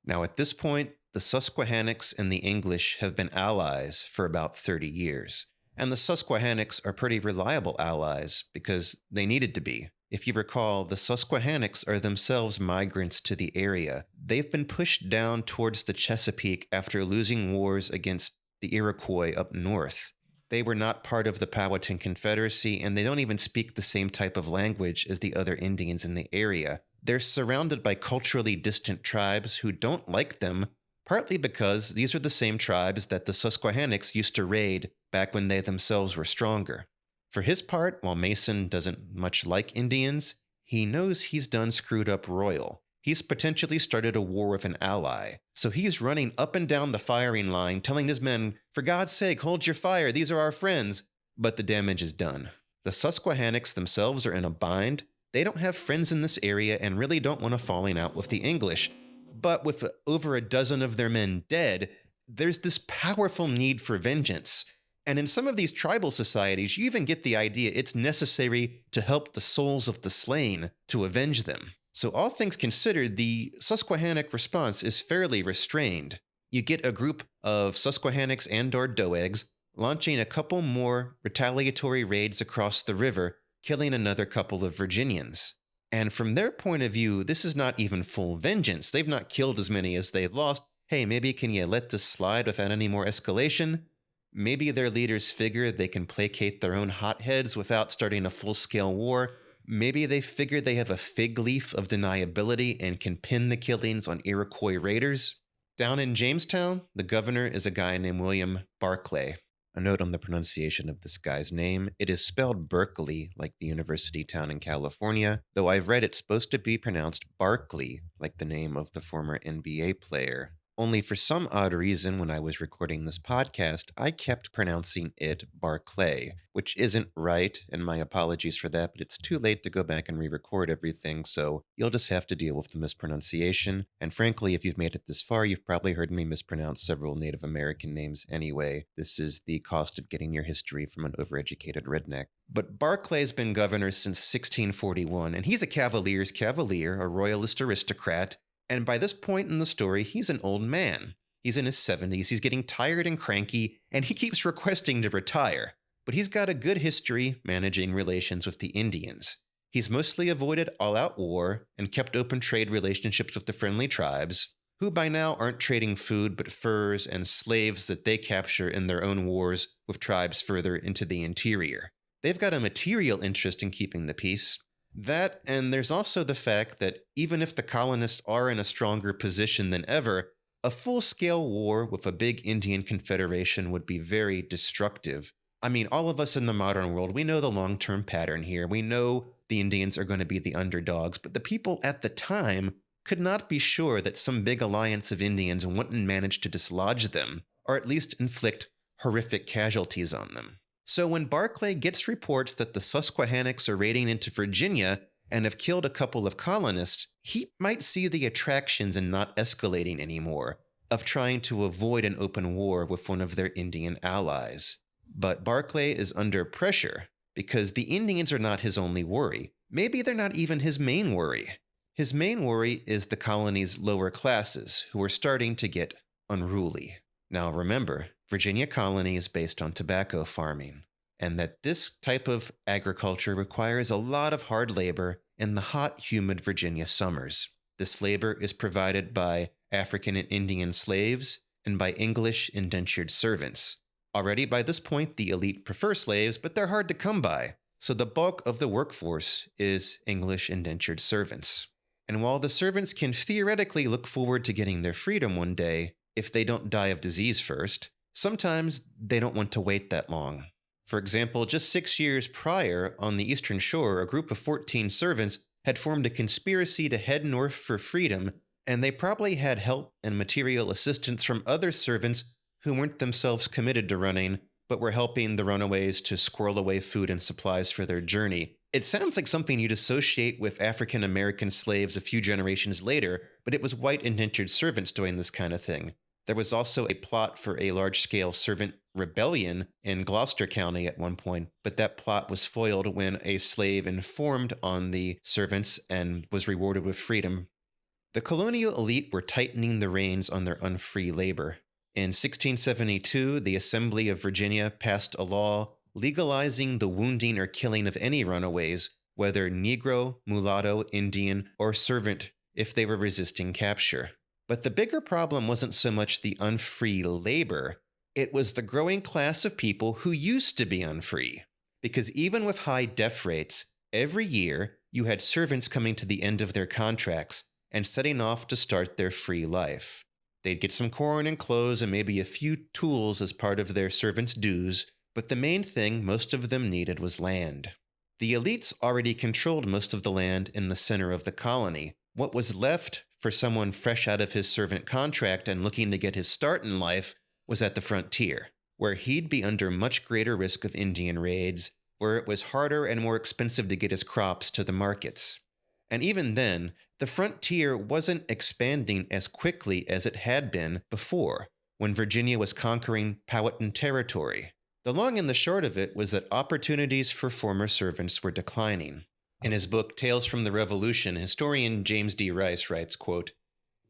Now at this point, the Susquehannocks and the English have been allies for about 30 years. And the Susquehannocks are pretty reliable allies because they needed to be. If you recall, the Susquehannocks are themselves migrants to the area. They've been pushed down towards the Chesapeake after losing wars against the Iroquois up north. They were not part of the Powhatan Confederacy, and they don't even speak the same type of language as the other Indians in the area. They're surrounded by culturally distant tribes who don't like them, partly because these are the same tribes that the Susquehannocks used to raid back when they themselves were stronger. For his part, while Mason doesn't much like Indians, he knows he's done screwed up royal. He's potentially started a war with an ally. So he's running up and down the firing line, telling his men, "For God's sake, hold your fire, these are our friends." But the damage is done. The Susquehannocks themselves are in a bind. They don't have friends in this area and really don't want a falling out with the English. But with over a dozen of their men dead, there's this powerful need for vengeance. And in some of these tribal societies, you even get the idea it's necessary to help the souls of the slain to avenge them. So all things considered, the Susquehannock response is fairly restrained. You get a group of Susquehannocks and/or Doegs launching a couple more retaliatory raids across the river, killing another couple of Virginians. And from their point of view, this is not even full vengeance. They've not killed as many as they've lost. Hey, maybe can you let this slide without any more escalation? Maybe their leaders figure they can placate their own hotheads without starting a full-scale war. Maybe they figure they have a fig leaf of deniability and can pin the killings on Iroquois raiders. Down in Jamestown, the governor is a guy named William Barclay. A note on the pronunciation of this guy's name. It is spelled Berkeley, like the university town in California, though I've read it's supposed to be pronounced Barkley, like the name of the former NBA player. Only for some odd reason, when I was recording this podcast, I kept pronouncing it Barclay, which isn't right, and my apologies for that, but it's too late to go back and re-record everything, so you'll just have to deal with the mispronunciation. And frankly, if you've made it this far, you've probably heard me mispronounce several Native American names anyway. This is the cost of getting your history from an overeducated redneck. But Barclay's been governor since 1641, and he's a Cavalier's Cavalier, a royalist aristocrat. And by this point in the story, he's an old man. He's in his 70s, he's getting tired and cranky, and he keeps requesting to retire. But he's got a good history managing relations with the Indians. He's mostly avoided all-out war and kept open trade relationships with the friendly tribes, who by now aren't trading food but furs and slaves that they capture in their own wars with tribes further into the interior. They've got a material interest in keeping the peace. That, and there's also the fact that even if the colonists are in a stronger position than ever, a full-scale war with a big Indian confederation would be very destructive. I mean, all of us in the modern world, we know the long-term pattern here. We know the Indians are going to be the underdogs, but the people at the time could not be sure that some big alliance of Indians wouldn't manage to dislodge them, or at least inflict horrific casualties on them. So when Barclay gets reports that the Susquehannocks are raiding into Virginia and have killed a couple of colonists, he might see the attractions in not escalating anymore, of trying to avoid an open war with one of their Indian allies. But Barclay is under pressure because the Indians are not his only worry. Maybe they're not even his main worry. His main worry is the colony's lower classes, who are starting to get unruly. Now remember, Virginia colony is based on tobacco farming, and that this type of agriculture requires a lot of hard labor in the hot, humid Virginia summers. This labor is provided by African and Indian slaves and by English indentured servants. Already by this point, the elite prefer slaves, but they're hard to come by, so the bulk of the workforce is English indentured servants. And while the servants can theoretically look forward to getting their freedom one day, if they don't die of disease first, Sometimes they don't want to wait that long. For example, just 6 years prior, on the Eastern Shore, a group of 14 servants had formed a conspiracy to head north for freedom, and they probably had help and material assistance from other servants who weren't themselves committed to running, but were helping the runaways to squirrel away food and supplies for their journey. It sounds like something you'd associate with African American slaves a few generations later, but it was white indentured servants doing this kind of thing. There was also a plot for a large-scale servant rebellion in Gloucester County at one point, but that plot was foiled when a slave informed on the servants and was rewarded with freedom. The colonial elite were tightening the reins on their unfree labor. In 1672, the Assembly of Virginia passed a law legalizing the wounding or killing of any runaways, whether Negro, mulatto, Indian, or servant, if they were resisting capture. But the bigger problem wasn't so much the unfree labor, it was the growing class of people who used to be unfree. Because even with high death rates, every year you had servants coming to the end of their contracts and setting off to start their free life. They'd get some corn and clothes and maybe a few tools as part of their servants' dues, but the main thing most of them needed was land. The elites already controlled most of the land in the center of the colony. What was left for someone fresh out of his servant contract and looking to get his start in life was at the frontier, where he'd be under much greater risk of Indian raids, where it was harder and more expensive to get his crops to the markets. And even then, the frontier wasn't expanding as quickly as it had been before, when Virginia was conquering Powhatan territory. The long and the short of it was that opportunities for former servants were declining. In his book, Tales from the Revolution, historian James D. Rice writes, quote,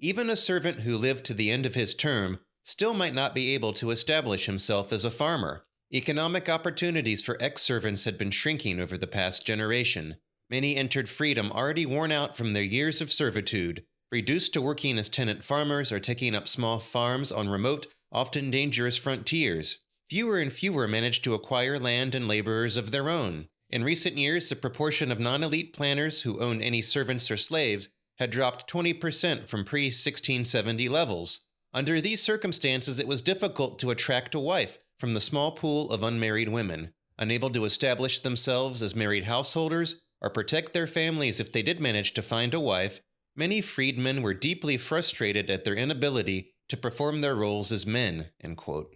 "Even a servant who lived to the end of his term still might not be able to establish himself as a farmer. Economic opportunities for ex-servants had been shrinking over the past generation. Many entered freedom already worn out from their years of servitude, reduced to working as tenant farmers or taking up small farms on remote, often dangerous frontiers. Fewer and fewer managed to acquire land and laborers of their own. In recent years, the proportion of non-elite planters who owned any servants or slaves had dropped 20% from pre-1670 levels. Under these circumstances, it was difficult to attract a wife from the small pool of unmarried women, unable to establish themselves as married householders or protect their families if they did manage to find a wife. Many freedmen were deeply frustrated at their inability to perform their roles as men," end quote.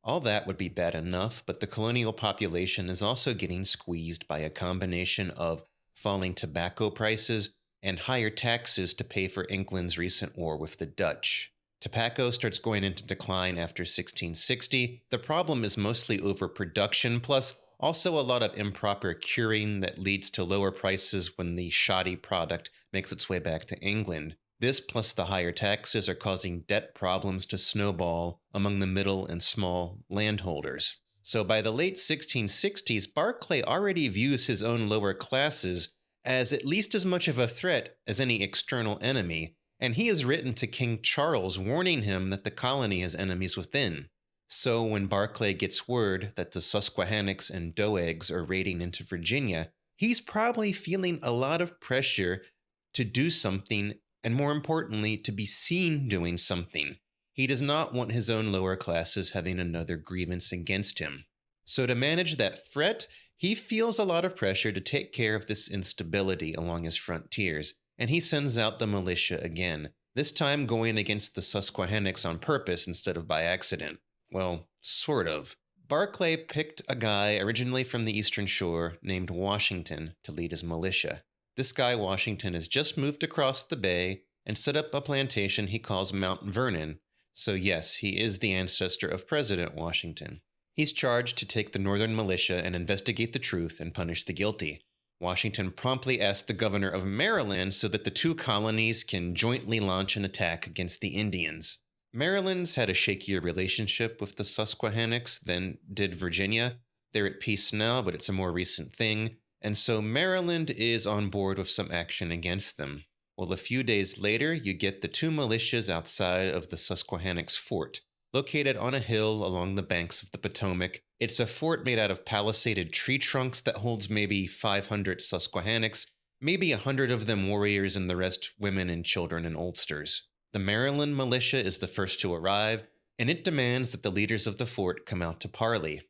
All that would be bad enough, but the colonial population is also getting squeezed by a combination of falling tobacco prices and higher taxes to pay for England's recent war with the Dutch. Tobacco starts going into decline after 1660. The problem is mostly overproduction, plus also a lot of improper curing that leads to lower prices when the shoddy product makes its way back to England. This plus the higher taxes are causing debt problems to snowball among the middle and small landholders. So by the late 1660s, Barclay already views his own lower classes as at least as much of a threat as any external enemy, and he has written to King Charles warning him that the colony has enemies within. So when Barclay gets word that the Susquehannocks and Doegs are raiding into Virginia, he's probably feeling a lot of pressure to do something, and more importantly, to be seen doing something. He does not want his own lower classes having another grievance against him. So to manage that threat, he feels a lot of pressure to take care of this instability along his frontiers, and he sends out the militia again, this time going against the Susquehannocks on purpose instead of by accident. Well, sort of. Barclay picked a guy originally from the Eastern Shore named Washington to lead his militia. This guy, Washington, has just moved across the bay and set up a plantation he calls Mount Vernon. So yes, he is the ancestor of President Washington. He's charged to take the northern militia and investigate the truth and punish the guilty. Washington promptly asked the governor of Maryland so that the two colonies can jointly launch an attack against the Indians. Maryland's had a shakier relationship with the Susquehannocks than did Virginia. They're at peace now, but it's a more recent thing. And so Maryland is on board with some action against them. Well, a few days later, you get the two militias outside of the Susquehannocks' fort, located on a hill along the banks of the Potomac. It's a fort made out of palisaded tree trunks that holds maybe 500 Susquehannocks, maybe 100 of them warriors and the rest women and children in ulsters. The Maryland militia is the first to arrive. and it demands that the leaders of the fort come out to parley.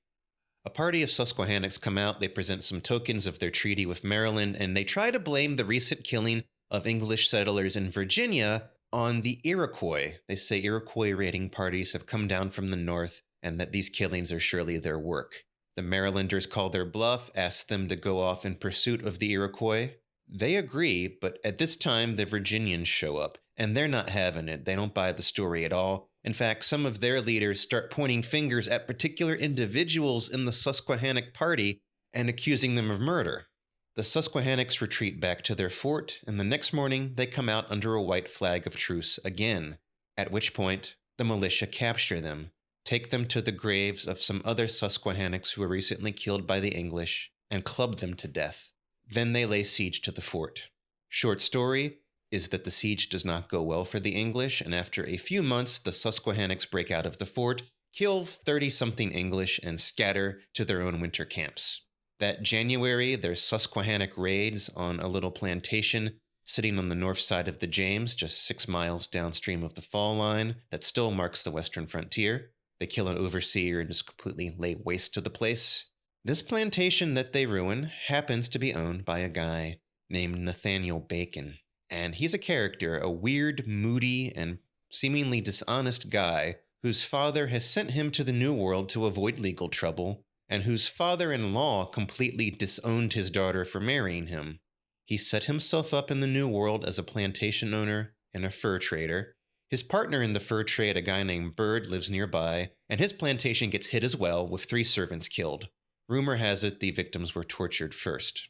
A party of Susquehannocks come out, they present some tokens of their treaty with Maryland, and they try to blame the recent killing of English settlers in Virginia on the Iroquois. They say Iroquois raiding parties have come down from the north and that these killings are surely their work. The Marylanders call their bluff, ask them to go off in pursuit of the Iroquois. They agree, but at this time the Virginians show up, and they're not having it. They don't buy the story at all. In fact, some of their leaders start pointing fingers at particular individuals in the Susquehannock party and accusing them of murder. The Susquehannocks retreat back to their fort, and the next morning they come out under a white flag of truce again, at which point the militia capture them, take them to the graves of some other Susquehannocks who were recently killed by the English, and club them to death. Then they lay siege to the fort. Short story is that the siege does not go well for the English, and after a few months, the Susquehannocks break out of the fort, kill 30-something English, and scatter to their own winter camps. That January, there's Susquehannock raids on a little plantation sitting on the north side of the James, just 6 miles downstream of the fall line that still marks the western frontier. They kill an overseer and just completely lay waste to the place. This plantation that they ruin happens to be owned by a guy named Nathaniel Bacon. And he's a character, a weird, moody, and seemingly dishonest guy whose father has sent him to the New World to avoid legal trouble, and whose father-in-law completely disowned his daughter for marrying him. He set himself up in the New World as a plantation owner and a fur trader. His partner in the fur trade, a guy named Bird, lives nearby, and his plantation gets hit as well, with 3 servants killed. Rumor has it the victims were tortured first.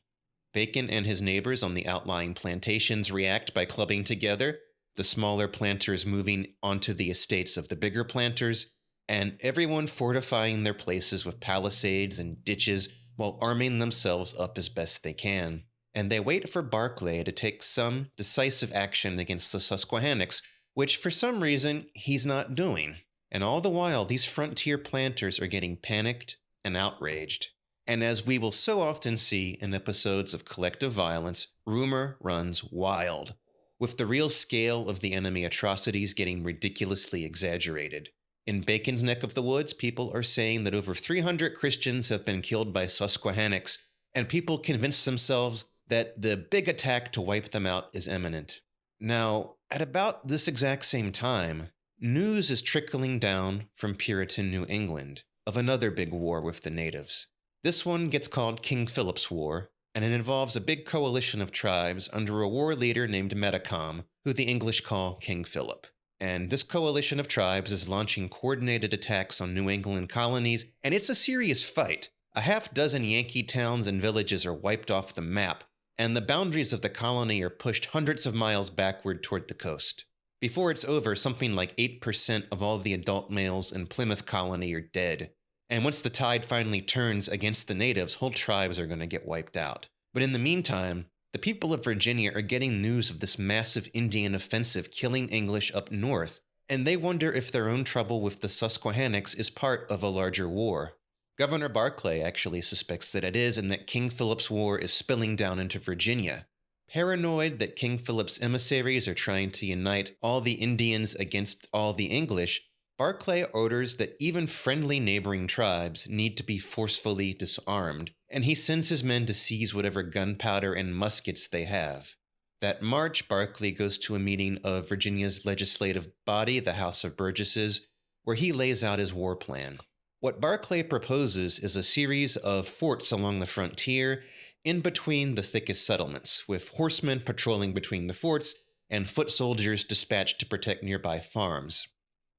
Bacon and his neighbors on the outlying plantations react by clubbing together, the smaller planters moving onto the estates of the bigger planters, and everyone fortifying their places with palisades and ditches while arming themselves up as best they can. And they wait for Barclay to take some decisive action against the Susquehannocks, which for some reason he's not doing. And all the while, these frontier planters are getting panicked and outraged. And as we will so often see in episodes of collective violence, rumor runs wild, with the real scale of the enemy atrocities getting ridiculously exaggerated. In Bacon's neck of the woods, people are saying that over 300 Christians have been killed by Susquehannocks, and people convince themselves that the big attack to wipe them out is imminent. Now, at about this exact same time, news is trickling down from Puritan New England of another big war with the natives. This one gets called King Philip's War, and it involves a big coalition of tribes under a war leader named Metacom, who the English call King Philip. And this coalition of tribes is launching coordinated attacks on New England colonies, and it's a serious fight. A half-dozen Yankee towns and villages are wiped off the map, and the boundaries of the colony are pushed hundreds of miles backward toward the coast. Before it's over, something like 8% of all the adult males in Plymouth colony are dead. And once the tide finally turns against the natives, whole tribes are going to get wiped out. But in the meantime, the people of Virginia are getting news of this massive Indian offensive killing English up north, and they wonder if their own trouble with the Susquehannocks is part of a larger war. Governor Barclay actually suspects that it is, and that King Philip's War is spilling down into Virginia. Paranoid that King Philip's emissaries are trying to unite all the Indians against all the English, Barclay orders that even friendly neighboring tribes need to be forcefully disarmed, and he sends his men to seize whatever gunpowder and muskets they have. That March, Barclay goes to a meeting of Virginia's legislative body, the House of Burgesses, where he lays out his war plan. What Barclay proposes is a series of forts along the frontier in between the thickest settlements, with horsemen patrolling between the forts and foot soldiers dispatched to protect nearby farms.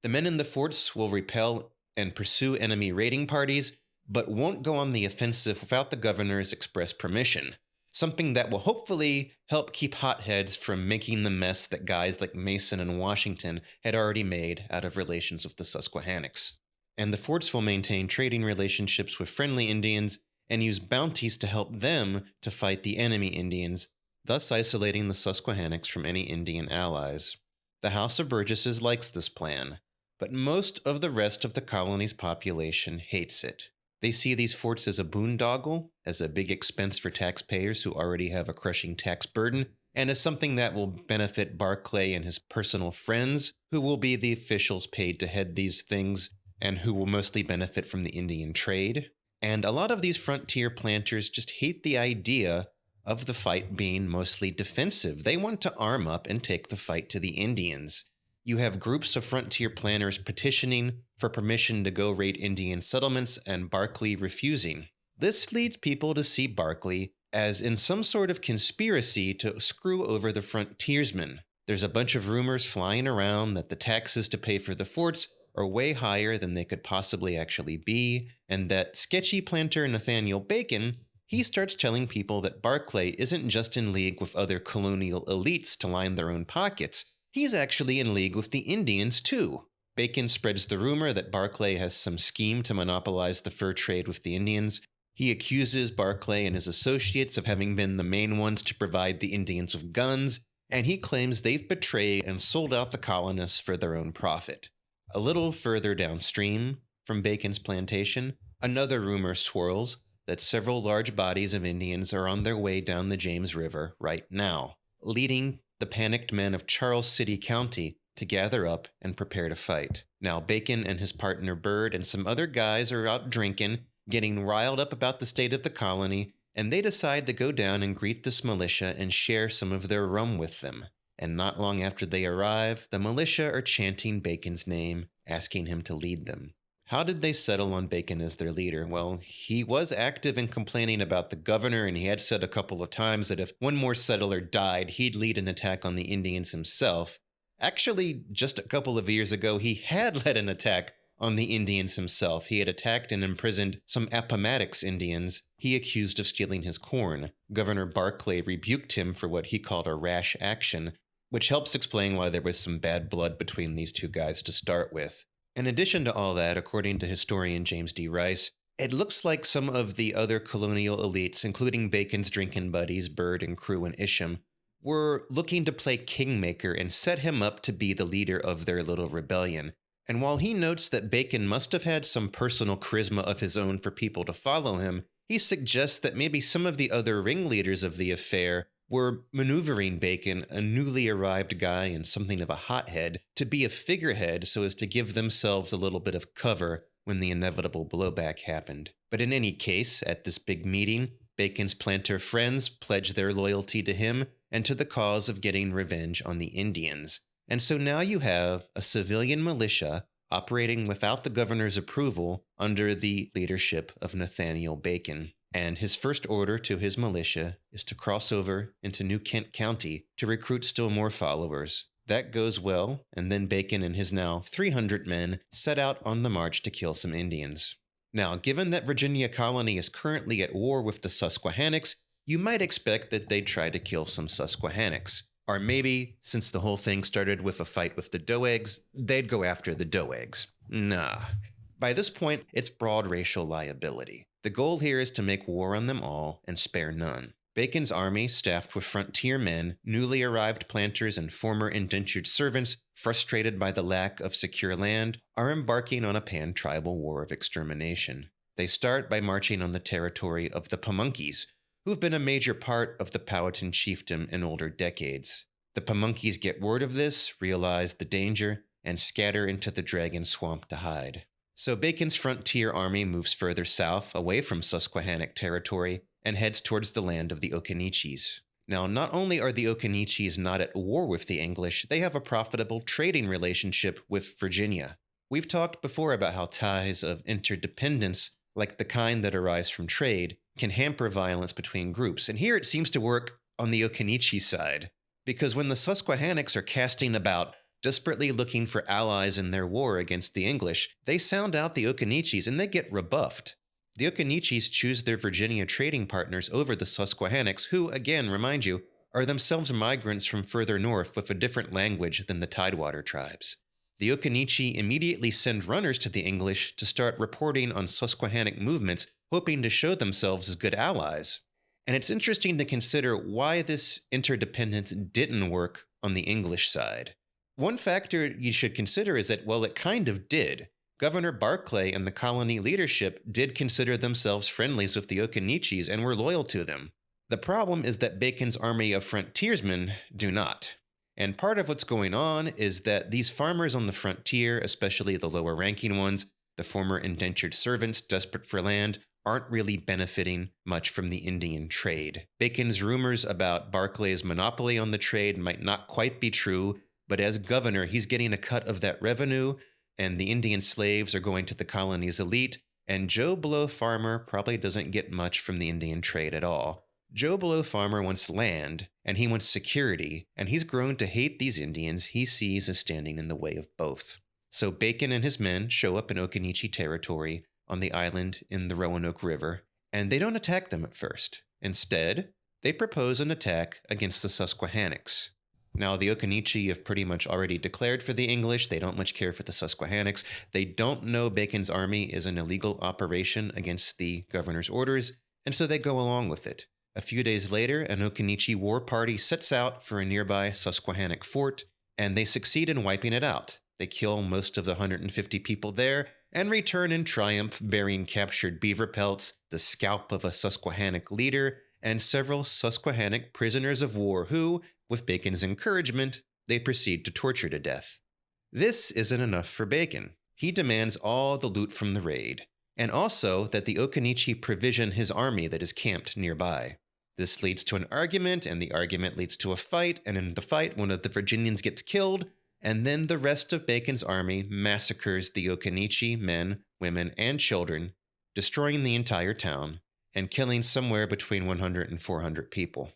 The men in the forts will repel and pursue enemy raiding parties, but won't go on the offensive without the governor's express permission, something that will hopefully help keep hotheads from making the mess that guys like Mason and Washington had already made out of relations with the Susquehannocks. And the forts will maintain trading relationships with friendly Indians and use bounties to help them to fight the enemy Indians, thus isolating the Susquehannocks from any Indian allies. The House of Burgesses likes this plan, but most of the rest of the colony's population hates it. They see these forts as a boondoggle, as a big expense for taxpayers who already have a crushing tax burden, and is something that will benefit Barclay and his personal friends, who will be the officials paid to head these things, and who will mostly benefit from the Indian trade. And a lot of these frontier planters just hate the idea of the fight being mostly defensive. They want to arm up and take the fight to the Indians. You have groups of frontier planters petitioning for permission to go raid Indian settlements and Barclay refusing. This leads people to see Barclay as in some sort of conspiracy to screw over the frontiersmen. There's a bunch of rumors flying around that the taxes to pay for the forts are way higher than they could possibly actually be, and that sketchy planter Nathaniel Bacon, he starts telling people that Barclay isn't just in league with other colonial elites to line their own pockets, he's actually in league with the Indians too. Bacon spreads the rumor that Barclay has some scheme to monopolize the fur trade with the Indians. He accuses Barclay and his associates of having been the main ones to provide the Indians with guns, and he claims they've betrayed and sold out the colonists for their own profit. A little further downstream from Bacon's plantation, another rumor swirls that several large bodies of Indians are on their way down the James River right now, leading the panicked men of Charles City County to gather up and prepare to fight. Now, Bacon and his partner Bird and some other guys are out drinking, getting riled up about the state of the colony, and they decide to go down and greet this militia and share some of their rum with them. And not long after they arrive, the militia are chanting Bacon's name, asking him to lead them. How did they settle on Bacon as their leader? Well, he was active in complaining about the governor, and he had said a couple of times that if one more settler died, he'd lead an attack on the Indians himself. Actually, just a couple of years ago, he had led an attack on the Indians himself. He had attacked and imprisoned some Appomattox Indians he accused of stealing his corn. Governor Barclay rebuked him for what he called a rash action, which helps explain why there was some bad blood between these two guys to start with. In addition to all that, according to historian James D. Rice, it looks like some of the other colonial elites, including Bacon's drinking buddies, Bird and Crew and Isham, were looking to play kingmaker and set him up to be the leader of their little rebellion. And while he notes that Bacon must have had some personal charisma of his own for people to follow him, he suggests that maybe some of the other ringleaders of the affair were maneuvering Bacon, a newly arrived guy and something of a hothead, to be a figurehead so as to give themselves a little bit of cover when the inevitable blowback happened. But in any case, at this big meeting, Bacon's planter friends pledged their loyalty to him and to the cause of getting revenge on the Indians. And so now you have a civilian militia operating without the governor's approval under the leadership of Nathaniel Bacon. And his first order to his militia is to cross over into New Kent County to recruit still more followers. That goes well, and then Bacon and his now 300 men set out on the march to kill some Indians. Now, given that Virginia colony is currently at war with the Susquehannocks, you might expect that they'd try to kill some Susquehannocks. Or maybe, since the whole thing started with a fight with the Doegs, they'd go after the Doegs. Nah. By this point, it's broad racial liability. The goal here is to make war on them all and spare none. Bacon's army, staffed with frontier men, newly arrived planters, and former indentured servants, frustrated by the lack of secure land, are embarking on a pan-tribal war of extermination. They start by marching on the territory of the Pamunkeys, who've been a major part of the Powhatan chiefdom in older decades. The Pamunkeys get word of this, realize the danger, and scatter into the Dragon Swamp to hide. So Bacon's frontier army moves further south, away from Susquehannock territory, and heads towards the land of the Occaneechees. Now, not only are the Occaneechees not at war with the English, they have a profitable trading relationship with Virginia. We've talked before about how ties of interdependence, like the kind that arise from trade, can hamper violence between groups, and here it seems to work on the Occaneechee side. Because when the Susquehannocks are casting about, desperately looking for allies in their war against the English, they sound out the Occaneechees and they get rebuffed. The Occaneechees choose their Virginia trading partners over the Susquehannocks, who, again, remind you, are themselves migrants from further north with a different language than the Tidewater tribes. The Occaneechee immediately send runners to the English to start reporting on Susquehannock movements, hoping to show themselves as good allies. And it's interesting to consider why this interdependence didn't work on the English side. One factor you should consider is that, well, it kind of did. Governor Barclay and the colony leadership did consider themselves friendlies with the Occaneechees and were loyal to them. The problem is that Bacon's army of frontiersmen do not. And part of what's going on is that these farmers on the frontier, especially the lower ranking ones, the former indentured servants desperate for land, aren't really benefiting much from the Indian trade. Bacon's rumors about Barclay's monopoly on the trade might not quite be true, but as governor, he's getting a cut of that revenue, and the Indian slaves are going to the colony's elite, and Joe Blow Farmer probably doesn't get much from the Indian trade at all. Joe Blow Farmer wants land, and he wants security, and he's grown to hate these Indians he sees as standing in the way of both. So Bacon and his men show up in Occaneechi territory on the island in the Roanoke River, and they don't attack them at first. Instead, they propose an attack against the Susquehannocks. Now, the Occaneechi have pretty much already declared for the English. They don't much care for the Susquehannocks. They don't know Bacon's army is an illegal operation against the governor's orders, and so they go along with it. A few days later, an Occaneechi war party sets out for a nearby Susquehannock fort, and they succeed in wiping it out. They kill most of the 150 people there and return in triumph bearing captured beaver pelts, the scalp of a Susquehannock leader, and several Susquehannock prisoners of war who, with Bacon's encouragement, they proceed to torture to death. This isn't enough for Bacon. He demands all the loot from the raid, and also that the Occaneechi provision his army that is camped nearby. This leads to an argument, and the argument leads to a fight, and in the fight, one of the Virginians gets killed, and then the rest of Bacon's army massacres the Occaneechi men, women, and children, destroying the entire town and killing somewhere between 100 and 400 people.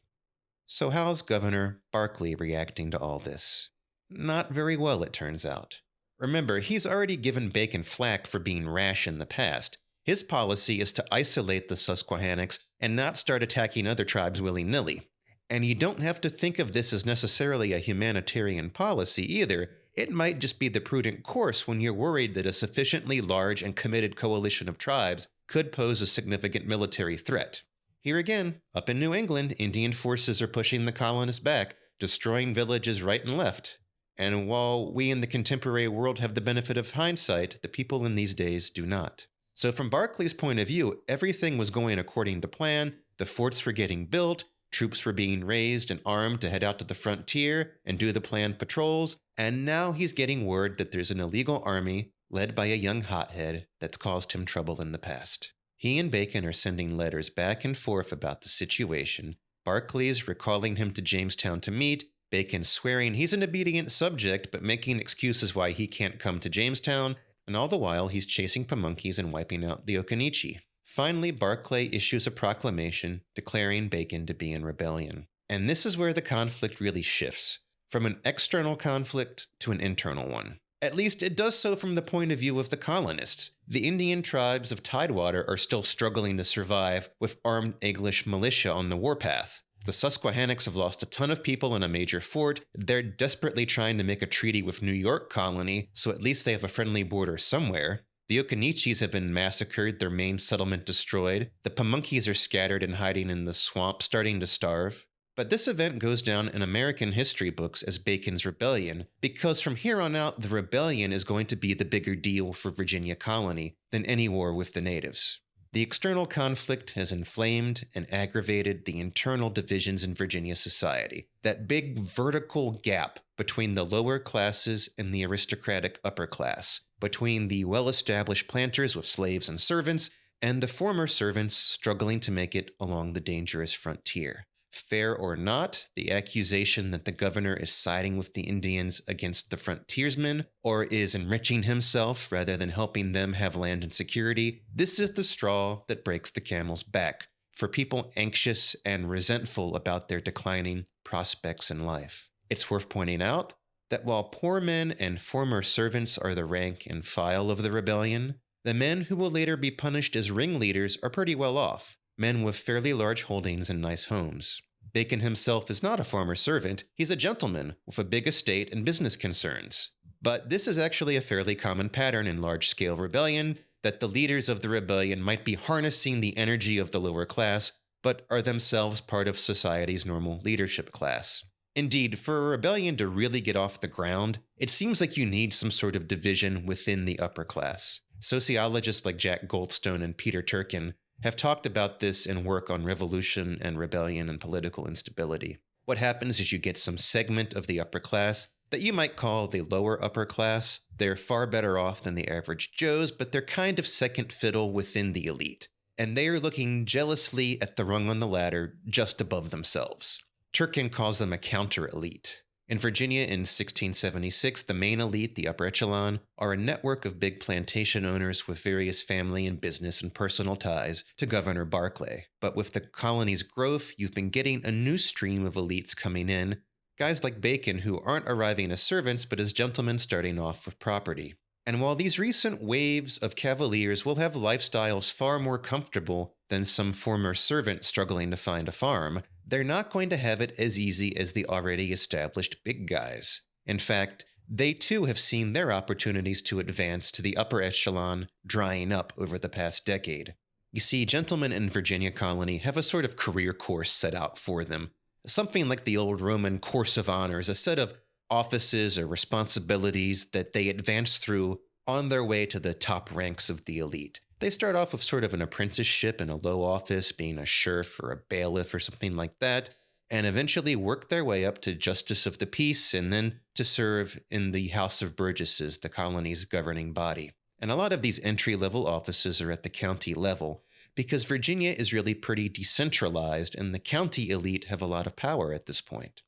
So how's Governor Barclay reacting to all this? Not very well, it turns out. Remember, he's already given Bacon flack for being rash in the past. His policy is to isolate the Susquehannocks and not start attacking other tribes willy-nilly. And you don't have to think of this as necessarily a humanitarian policy either. It might just be the prudent course when you're worried that a sufficiently large and committed coalition of tribes could pose a significant military threat. Here again, up in New England, Indian forces are pushing the colonists back, destroying villages right and left. And while we in the contemporary world have the benefit of hindsight, the people in these days do not. So from Barclay's point of view, everything was going according to plan, the forts were getting built, troops were being raised and armed to head out to the frontier and do the planned patrols, and now he's getting word that there's an illegal army led by a young hothead that's caused him trouble in the past. He and Bacon are sending letters back and forth about the situation. Barclay's recalling him to Jamestown to meet, Bacon swearing he's an obedient subject but making excuses why he can't come to Jamestown, and all the while he's chasing Pamunkeys and wiping out the Occaneechi. Finally, Barclay issues a proclamation declaring Bacon to be in rebellion. And this is where the conflict really shifts, from an external conflict to an internal one. At least it does so from the point of view of the colonists. The Indian tribes of Tidewater are still struggling to survive with armed English militia on the warpath. The Susquehannocks have lost a ton of people in a major fort. They're desperately trying to make a treaty with New York colony, so at least they have a friendly border somewhere. The Occaneechis have been massacred, their main settlement destroyed. The Pamunkeys are scattered and hiding in the swamp, starting to starve. But this event goes down in American history books as Bacon's Rebellion, because from here on out, the rebellion is going to be the bigger deal for Virginia colony than any war with the natives. The external conflict has inflamed and aggravated the internal divisions in Virginia society, that big vertical gap between the lower classes and the aristocratic upper class, between the well-established planters with slaves and servants, and the former servants struggling to make it along the dangerous frontier. Fair or not, the accusation that the governor is siding with the Indians against the frontiersmen, or is enriching himself rather than helping them have land and security, this is the straw that breaks the camel's back for people anxious and resentful about their declining prospects in life. It's worth pointing out that while poor men and former servants are the rank and file of the rebellion, the men who will later be punished as ringleaders are pretty well off, men with fairly large holdings and nice homes. Bacon himself is not a former servant, he's a gentleman with a big estate and business concerns. But this is actually a fairly common pattern in large-scale rebellion, that the leaders of the rebellion might be harnessing the energy of the lower class, but are themselves part of society's normal leadership class. Indeed, for a rebellion to really get off the ground, it seems like you need some sort of division within the upper class. Sociologists like Jack Goldstone and Peter Turkin have talked about this in work on revolution and rebellion and political instability. What happens is you get some segment of the upper class that you might call the lower upper class. They're far better off than the average Joes, but they're kind of second fiddle within the elite. And they are looking jealously at the rung on the ladder just above themselves. Turkin calls them a counter-elite. In Virginia in 1676, the main elite, the upper echelon, are a network of big plantation owners with various family and business and personal ties to Governor Barclay. But with the colony's growth, you've been getting a new stream of elites coming in, guys like Bacon who aren't arriving as servants but as gentlemen starting off with property. And while these recent waves of cavaliers will have lifestyles far more comfortable than some former servant struggling to find a farm, they're not going to have it as easy as the already established big guys. In fact, they too have seen their opportunities to advance to the upper echelon drying up over the past decade. You see, gentlemen in Virginia colony have a sort of career course set out for them, something like the old Roman course of honors, a set of offices or responsibilities that they advance through on their way to the top ranks of the elite. They start off with sort of an apprenticeship in a low office, being a sheriff or a bailiff or something like that, and eventually work their way up to justice of the peace and then to serve in the House of Burgesses, the colony's governing body. And a lot of these entry-level offices are at the county level, because Virginia is really pretty decentralized and the county elite have a lot of power at this point.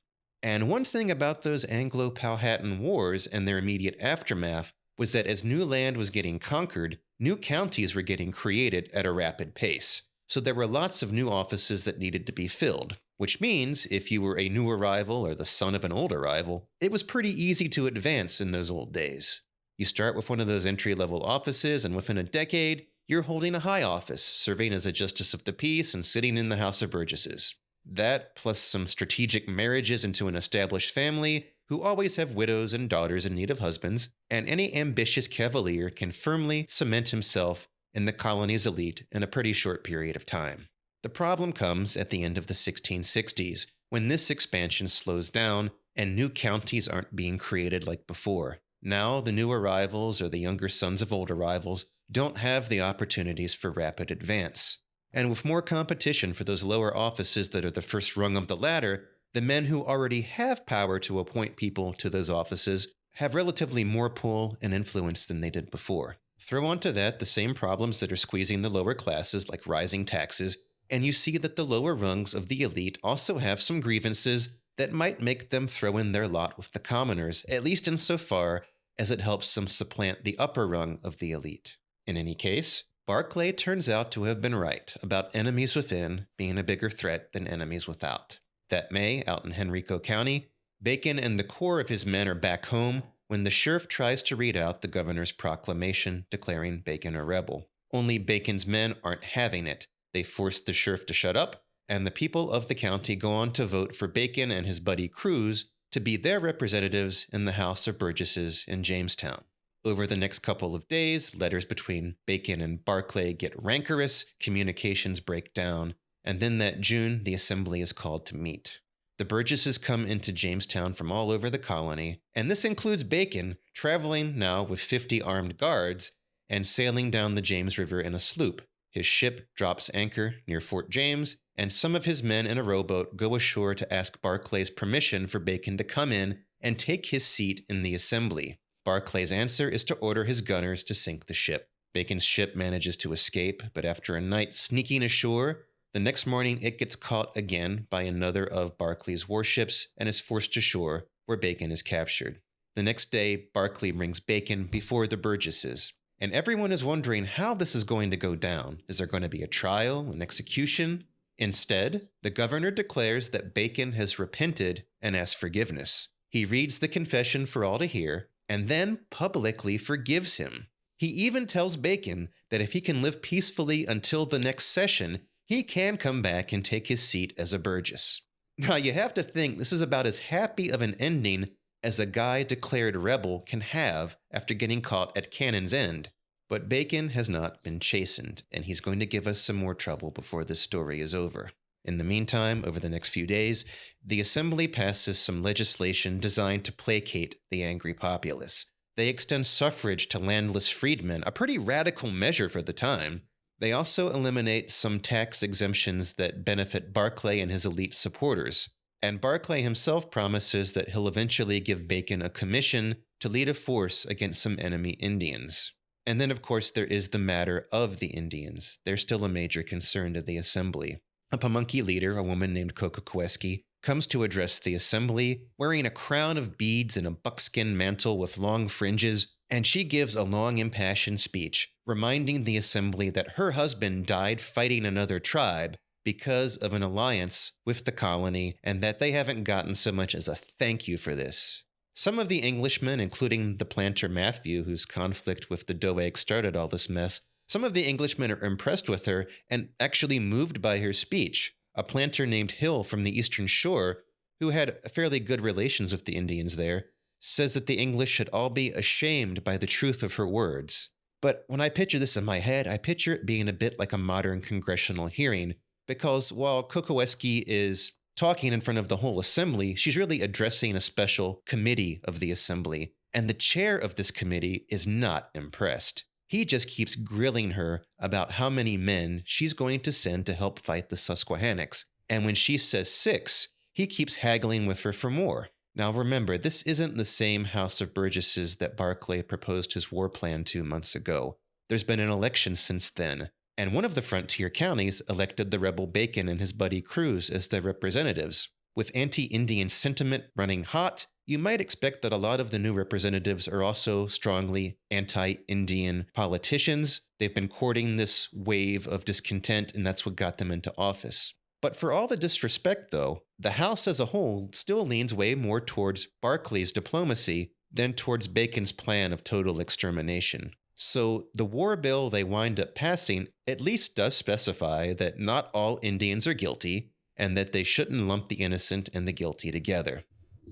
And one thing about those Anglo-Powhatan Wars and their immediate aftermath was that as new land was getting conquered, new counties were getting created at a rapid pace. So there were lots of new offices that needed to be filled, which means if you were a new arrival or the son of an old arrival, it was pretty easy to advance in those old days. You start with one of those entry-level offices, and within a decade, you're holding a high office, serving as a justice of the peace and sitting in the House of Burgesses. That, plus some strategic marriages into an established family, who always have widows and daughters in need of husbands, and any ambitious cavalier can firmly cement himself in the colony's elite in a pretty short period of time. The problem comes at the end of the 1660s, when this expansion slows down and new counties aren't being created like before. Now, the new arrivals or the younger sons of old arrivals don't have the opportunities for rapid advance. And with more competition for those lower offices that are the first rung of the ladder, the men who already have power to appoint people to those offices have relatively more pull and influence than they did before. Throw onto that the same problems that are squeezing the lower classes, like rising taxes, and you see that the lower rungs of the elite also have some grievances that might make them throw in their lot with the commoners, at least insofar as it helps them supplant the upper rung of the elite. In any case, Barclay turns out to have been right about enemies within being a bigger threat than enemies without. That May, out in Henrico County, Bacon and the core of his men are back home when the sheriff tries to read out the governor's proclamation declaring Bacon a rebel. Only Bacon's men aren't having it. They force the sheriff to shut up, and the people of the county go on to vote for Bacon and his buddy Cruz to be their representatives in the House of Burgesses in Jamestown. Over the next couple of days, letters between Bacon and Barclay get rancorous, communications break down, and then that June, the assembly is called to meet. The Burgesses come into Jamestown from all over the colony, and this includes Bacon, traveling now with 50 armed guards and sailing down the James River in a sloop. His ship drops anchor near Fort James, and some of his men in a rowboat go ashore to ask Barclay's permission for Bacon to come in and take his seat in the assembly. Barclay's answer is to order his gunners to sink the ship. Bacon's ship manages to escape, but after a night sneaking ashore, the next morning it gets caught again by another of Barclay's warships and is forced ashore, where Bacon is captured. The next day, Barclay brings Bacon before the Burgesses, and everyone is wondering how this is going to go down. Is there going to be a trial, an execution? Instead, the governor declares that Bacon has repented and asked forgiveness. He reads the confession for all to hear, and then publicly forgives him. He even tells Bacon that if he can live peacefully until the next session, he can come back and take his seat as a Burgess. Now, you have to think this is about as happy of an ending as a guy declared rebel can have after getting caught at cannon's end. But Bacon has not been chastened, and he's going to give us some more trouble before this story is over. In the meantime, over the next few days, the assembly passes some legislation designed to placate the angry populace. They extend suffrage to landless freedmen, a pretty radical measure for the time. They also eliminate some tax exemptions that benefit Barclay and his elite supporters. And Barclay himself promises that he'll eventually give Bacon a commission to lead a force against some enemy Indians. And then, of course, there is the matter of the Indians. They're still a major concern to the assembly. A Pamunkey leader, a woman named Cocoquesky, comes to address the assembly wearing a crown of beads and a buckskin mantle with long fringes, and she gives a long impassioned speech reminding the assembly that her husband died fighting another tribe because of an alliance with the colony, and that they haven't gotten so much as a thank you for this. Some of the Englishmen, including the planter Matthew, whose conflict with the Doeg started all this mess, some of the Englishmen are impressed with her and actually moved by her speech. A planter named Hill from the Eastern Shore, who had fairly good relations with the Indians there, says that the English should all be ashamed by the truth of her words. But when I picture this in my head, I picture it being a bit like a modern congressional hearing, because while Cocoquesky is talking in front of the whole assembly, she's really addressing a special committee of the assembly, and the chair of this committee is not impressed. He just keeps grilling her about how many men she's going to send to help fight the Susquehannocks, and when she says 6, he keeps haggling with her for more. Now remember, this isn't the same House of Burgesses that Barclay proposed his war plan to months ago. There's been an election since then, and one of the frontier counties elected the rebel Bacon and his buddy Cruz as their representatives. With anti-Indian sentiment running hot, you might expect that a lot of the new representatives are also strongly anti-Indian politicians. They've been courting this wave of discontent, and that's what got them into office. But for all the disrespect, though, the House as a whole still leans way more towards Barclay's diplomacy than towards Bacon's plan of total extermination. So the war bill they wind up passing at least does specify that not all Indians are guilty, and that they shouldn't lump the innocent and the guilty together.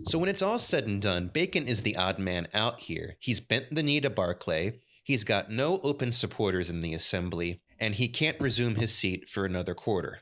So when it's all said and done, Bacon is the odd man out here. He's bent the knee to Barclay, he's got no open supporters in the assembly, and he can't resume his seat for another quarter.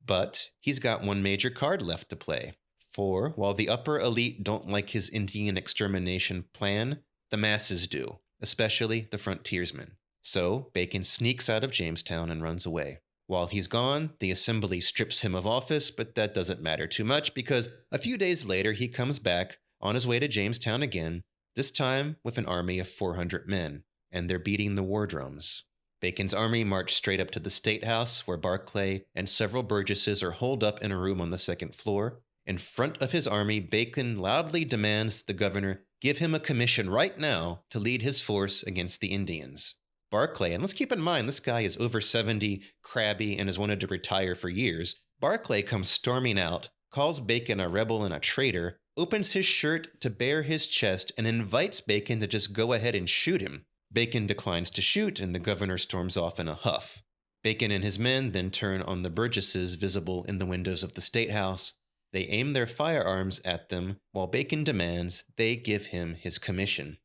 But he's got one major card left to play. For while the upper elite don't like his Indian extermination plan, the masses do, especially the frontiersmen. So Bacon sneaks out of Jamestown and runs away. While he's gone, the assembly strips him of office, but that doesn't matter too much because a few days later he comes back on his way to Jamestown again, this time with an army of 400 men, and they're beating the war drums. Bacon's army marched straight up to the State House, where Barclay and several burgesses are holed up in a room on the second floor. In front of his army, Bacon loudly demands the governor give him a commission right now to lead his force against the Indians. Barclay, and let's keep in mind this guy is over 70, crabby, and has wanted to retire for years. Barclay comes storming out, calls Bacon a rebel and a traitor, opens his shirt to bare his chest, and invites Bacon to just go ahead and shoot him. Bacon declines to shoot, and the governor storms off in a huff. Bacon and his men then turn on the burgesses visible in the windows of the State House. They aim their firearms at them, while Bacon demands they give him his commission.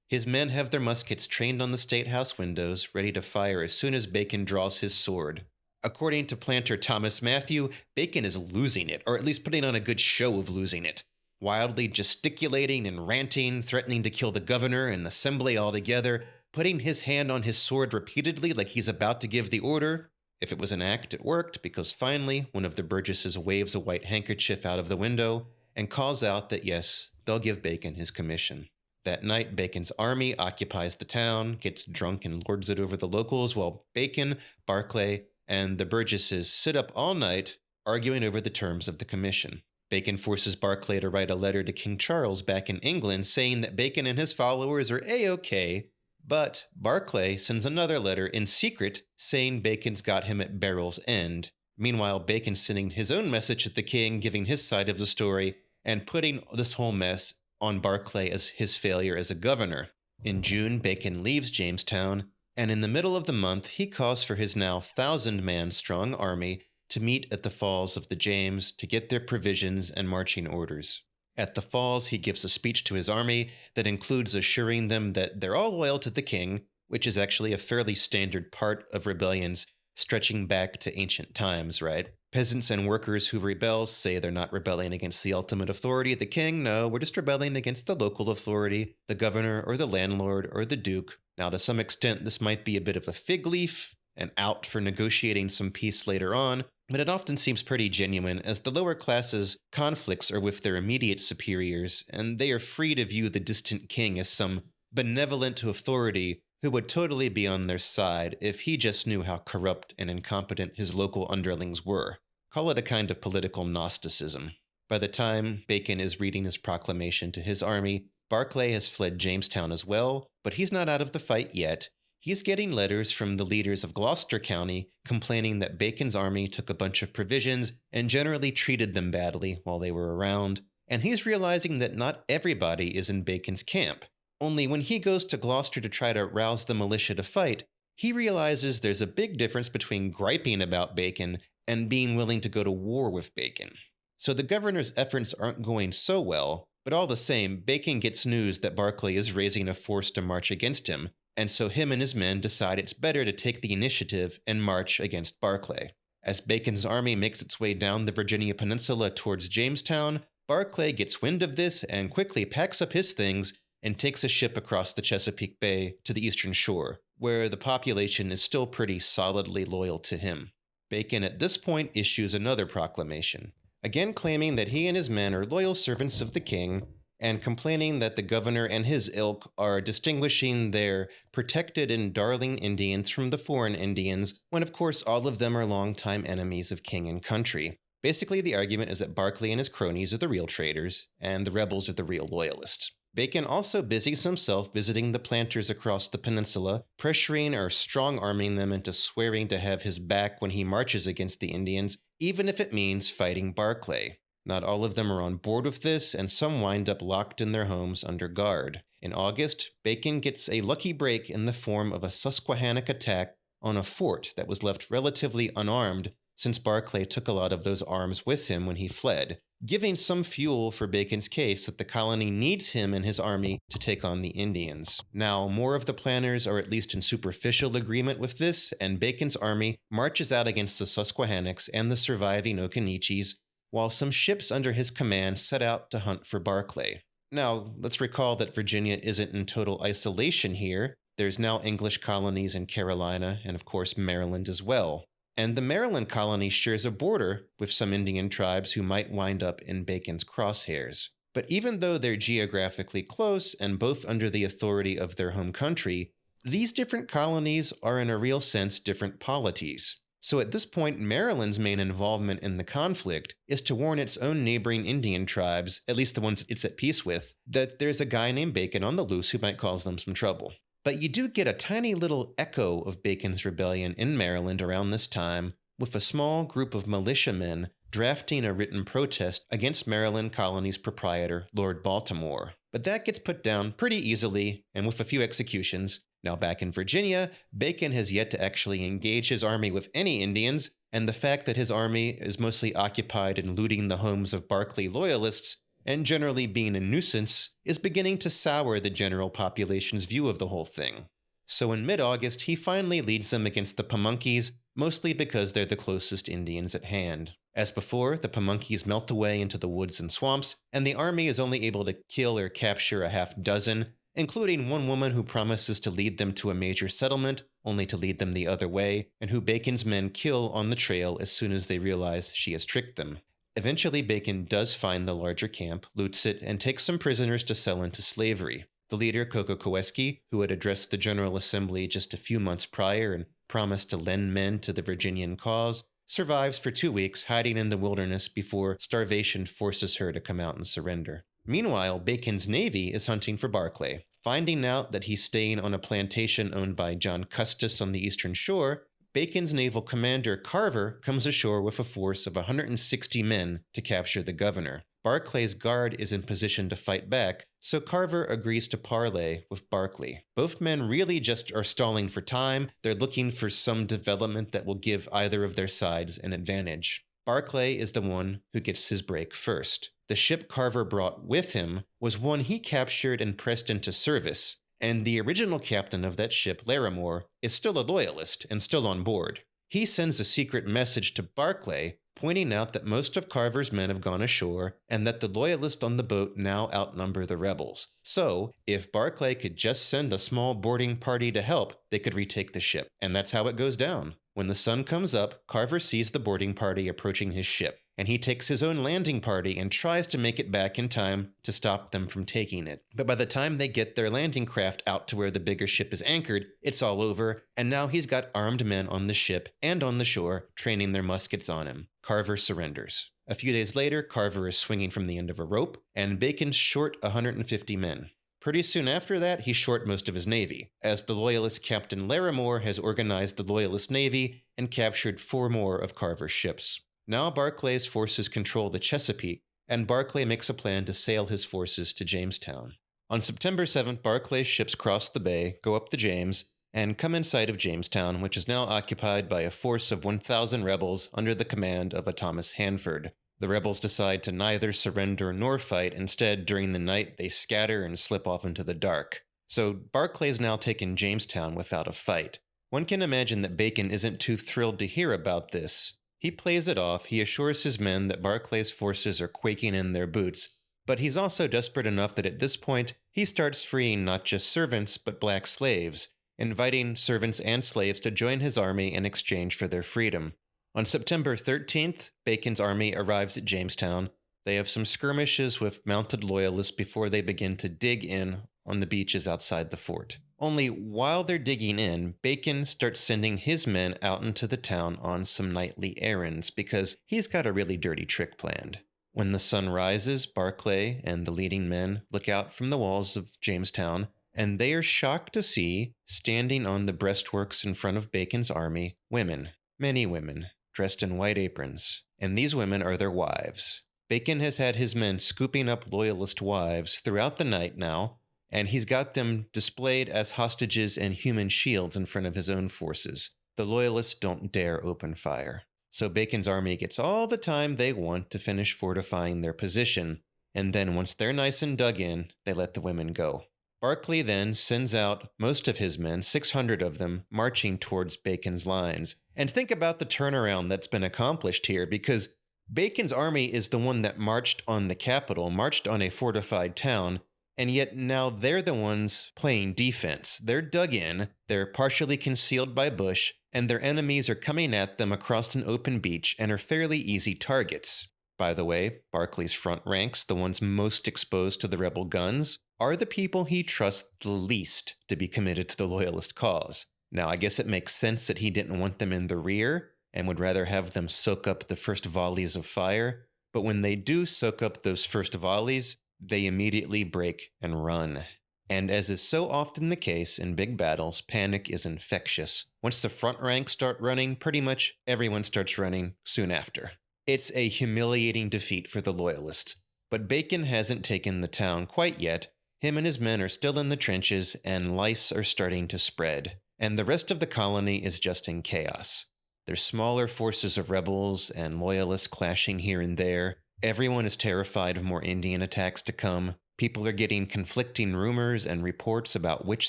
His men have their muskets trained on the State House windows, ready to fire as soon as Bacon draws his sword. According to planter Thomas Matthew, Bacon is losing it, or at least putting on a good show of losing it. Wildly gesticulating and ranting, threatening to kill the governor and assembly altogether, putting his hand on his sword repeatedly like he's about to give the order. If it was an act, it worked, because finally one of the burgesses waves a white handkerchief out of the window and calls out that yes, they'll give Bacon his commission. That night, Bacon's army occupies the town, gets drunk and lords it over the locals, while Bacon, Barclay, and the burgesses sit up all night arguing over the terms of the commission. Bacon forces Barclay to write a letter to King Charles back in England saying that Bacon and his followers are A-OK, but Barclay sends another letter in secret saying Bacon's got him at barrel's end. Meanwhile, Bacon's sending his own message to the king, giving his side of the story, and putting this whole mess on Barclay as his failure as a governor. In June, Bacon leaves Jamestown, and in the middle of the month, he calls for his now 1,000-man strong army to meet at the falls of the James to get their provisions and marching orders. At the falls, he gives a speech to his army that includes assuring them that they're all loyal to the king, which is actually a fairly standard part of rebellions stretching back to ancient times, right? Peasants and workers who rebel say they're not rebelling against the ultimate authority, the king. No, we're just rebelling against the local authority, the governor or the landlord or the duke. Now, to some extent, this might be a bit of a fig leaf, and out for negotiating some peace later on, but it often seems pretty genuine, as the lower classes' conflicts are with their immediate superiors, and they are free to view the distant king as some benevolent authority who would totally be on their side if he just knew how corrupt and incompetent his local underlings were. Call it a kind of political Gnosticism. By the time Bacon is reading his proclamation to his army, Barclay has fled Jamestown as well, but he's not out of the fight yet. He's getting letters from the leaders of Gloucester County complaining that Bacon's army took a bunch of provisions and generally treated them badly while they were around, and he's realizing that not everybody is in Bacon's camp. Only when he goes to Gloucester to try to rouse the militia to fight, he realizes there's a big difference between griping about Bacon and being willing to go to war with Bacon. So the governor's efforts aren't going so well, but all the same, Bacon gets news that Barclay is raising a force to march against him, and so him and his men decide it's better to take the initiative and march against Barclay. As Bacon's army makes its way down the Virginia Peninsula towards Jamestown, Barclay gets wind of this and quickly packs up his things and takes a ship across the Chesapeake Bay to the eastern shore, where the population is still pretty solidly loyal to him. Bacon at this point issues another proclamation, again claiming that he and his men are loyal servants of the king, and complaining that the governor and his ilk are distinguishing their protected and darling Indians from the foreign Indians, when of course all of them are longtime enemies of king and country. Basically, the argument is that Barclay and his cronies are the real traitors, and the rebels are the real loyalists. Bacon also busies himself visiting the planters across the peninsula, pressuring or strong-arming them into swearing to have his back when he marches against the Indians, even if it means fighting Barclay. Not all of them are on board with this, and some wind up locked in their homes under guard. In August, Bacon gets a lucky break in the form of a Susquehannock attack on a fort that was left relatively unarmed since Barclay took a lot of those arms with him when he fled, giving some fuel for Bacon's case that the colony needs him and his army to take on the Indians. Now, more of the planners are at least in superficial agreement with this, and Bacon's army marches out against the Susquehannocks and the surviving Occaneechees, while some ships under his command set out to hunt for Barclay. Now, let's recall that Virginia isn't in total isolation here. There's now English colonies in Carolina and, of course, Maryland as well. And the Maryland colony shares a border with some Indian tribes who might wind up in Bacon's crosshairs. But even though they're geographically close and both under the authority of their home country, these different colonies are in a real sense different polities. So at this point, Maryland's main involvement in the conflict is to warn its own neighboring Indian tribes, at least the ones it's at peace with, that there's a guy named Bacon on the loose who might cause them some trouble. But you do get a tiny little echo of Bacon's rebellion in Maryland around this time, with a small group of militiamen drafting a written protest against Maryland colony's proprietor, Lord Baltimore. But that gets put down pretty easily, and with a few executions. Now back in Virginia, Bacon has yet to actually engage his army with any Indians, and the fact that his army is mostly occupied in looting the homes of Barclay loyalists and generally being a nuisance is beginning to sour the general population's view of the whole thing. So in mid-August, he finally leads them against the Pamunkeys, mostly because they're the closest Indians at hand. As before, the Pamunkeys melt away into the woods and swamps, and the army is only able to kill or capture a half dozen, including one woman who promises to lead them to a major settlement, only to lead them the other way, and who Bacon's men kill on the trail as soon as they realize she has tricked them. Eventually, Bacon does find the larger camp, loots it, and takes some prisoners to sell into slavery. The leader, Cococoesky, who had addressed the General Assembly just a few months prior and promised to lend men to the Virginian cause, survives for 2 weeks, hiding in the wilderness before starvation forces her to come out and surrender. Meanwhile, Bacon's navy is hunting for Barclay. Finding out that he's staying on a plantation owned by John Custis on the eastern shore, Bacon's naval commander, Carver, comes ashore with a force of 160 men to capture the governor. Barclay's guard is in position to fight back, so Carver agrees to parley with Barclay. Both men really just are stalling for time. They're looking for some development that will give either of their sides an advantage. Barclay is the one who gets his break first. The ship Carver brought with him was one he captured and pressed into service, and the original captain of that ship, Larimore, is still a loyalist and still on board. He sends a secret message to Barclay, pointing out that most of Carver's men have gone ashore and that the loyalists on the boat now outnumber the rebels. So, if Barclay could just send a small boarding party to help, they could retake the ship. And that's how it goes down. When the sun comes up, Carver sees the boarding party approaching his ship, and he takes his own landing party and tries to make it back in time to stop them from taking it. But by the time they get their landing craft out to where the bigger ship is anchored, it's all over, and now he's got armed men on the ship and on the shore training their muskets on him. Carver surrenders. A few days later, Carver is swinging from the end of a rope, and Bacon's short 150 men. Pretty soon after that, he's short most of his navy, as the Loyalist Captain Larimore has organized the Loyalist Navy and captured 4 more of Carver's ships. Now Barclay's forces control the Chesapeake, and Barclay makes a plan to sail his forces to Jamestown. On September 7th, Barclay's ships cross the bay, go up the James, and come in sight of Jamestown, which is now occupied by a force of 1,000 rebels under the command of a Thomas Hanford. The rebels decide to neither surrender nor fight. Instead, during the night, they scatter and slip off into the dark. So Barclay's now taken Jamestown without a fight. One can imagine that Bacon isn't too thrilled to hear about this. He plays it off, he assures his men that Barclay's forces are quaking in their boots, but he's also desperate enough that at this point, he starts freeing not just servants, but black slaves, inviting servants and slaves to join his army in exchange for their freedom. On September 13th, Bacon's army arrives at Jamestown. They have some skirmishes with mounted loyalists before they begin to dig in on the beaches outside the fort. Only while they're digging in, Bacon starts sending his men out into the town on some nightly errands because he's got a really dirty trick planned. When the sun rises, Barclay and the leading men look out from the walls of Jamestown, and they are shocked to see, standing on the breastworks in front of Bacon's army, women, many women, dressed in white aprons, and these women are their wives. Bacon has had his men scooping up loyalist wives throughout the night now, and he's got them displayed as hostages and human shields in front of his own forces. The loyalists don't dare open fire. So Bacon's army gets all the time they want to finish fortifying their position, and then once they're nice and dug in, they let the women go. Barclay then sends out most of his men, 600 of them, marching towards Bacon's lines. And think about the turnaround that's been accomplished here, because Bacon's army is the one that marched on the capital, marched on a fortified town, and yet now they're the ones playing defense. They're dug in, they're partially concealed by bush, and their enemies are coming at them across an open beach and are fairly easy targets. By the way, Barclay's front ranks, the ones most exposed to the rebel guns, are the people he trusts the least to be committed to the loyalist cause. Now, I guess it makes sense that he didn't want them in the rear and would rather have them soak up the first volleys of fire, but when they do soak up those first volleys, they immediately break and run. And as is so often the case in big battles, panic is infectious. Once the front ranks start running, pretty much everyone starts running soon after. It's a humiliating defeat for the loyalists. But Bacon hasn't taken the town quite yet. Him and his men are still in the trenches, and lice are starting to spread. And the rest of the colony is just in chaos. There's smaller forces of rebels and loyalists clashing here and there. Everyone is terrified of more Indian attacks to come. People are getting conflicting rumors and reports about which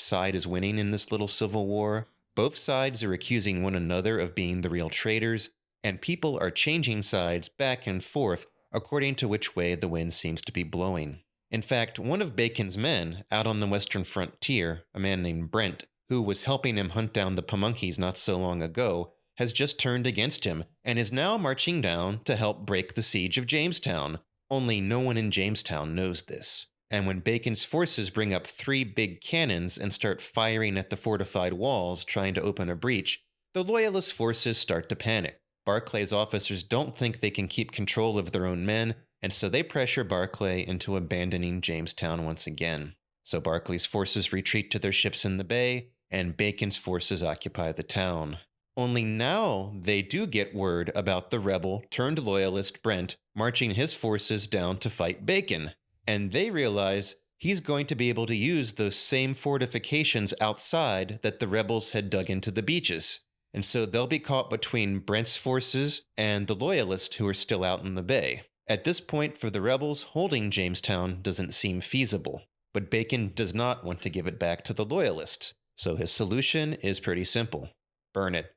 side is winning in this little civil war. Both sides are accusing one another of being the real traitors, and people are changing sides back and forth according to which way the wind seems to be blowing. In fact, one of Bacon's men out on the western frontier, a man named Brent, who was helping him hunt down the Pamunkeys not so long ago, has just turned against him and is now marching down to help break the siege of Jamestown. Only no one in Jamestown knows this. And when Bacon's forces bring up 3 big cannons and start firing at the fortified walls trying to open a breach, the loyalist forces start to panic. Barclay's officers don't think they can keep control of their own men, and so they pressure Barclay into abandoning Jamestown once again. So Barclay's forces retreat to their ships in the bay, and Bacon's forces occupy the town. Only now they do get word about the rebel-turned-loyalist Brent marching his forces down to fight Bacon, and they realize he's going to be able to use those same fortifications outside that the rebels had dug into the beaches. And so they'll be caught between Brent's forces and the loyalists who are still out in the bay. At this point, for the rebels, holding Jamestown doesn't seem feasible, but Bacon does not want to give it back to the loyalists, so his solution is pretty simple. Burn it.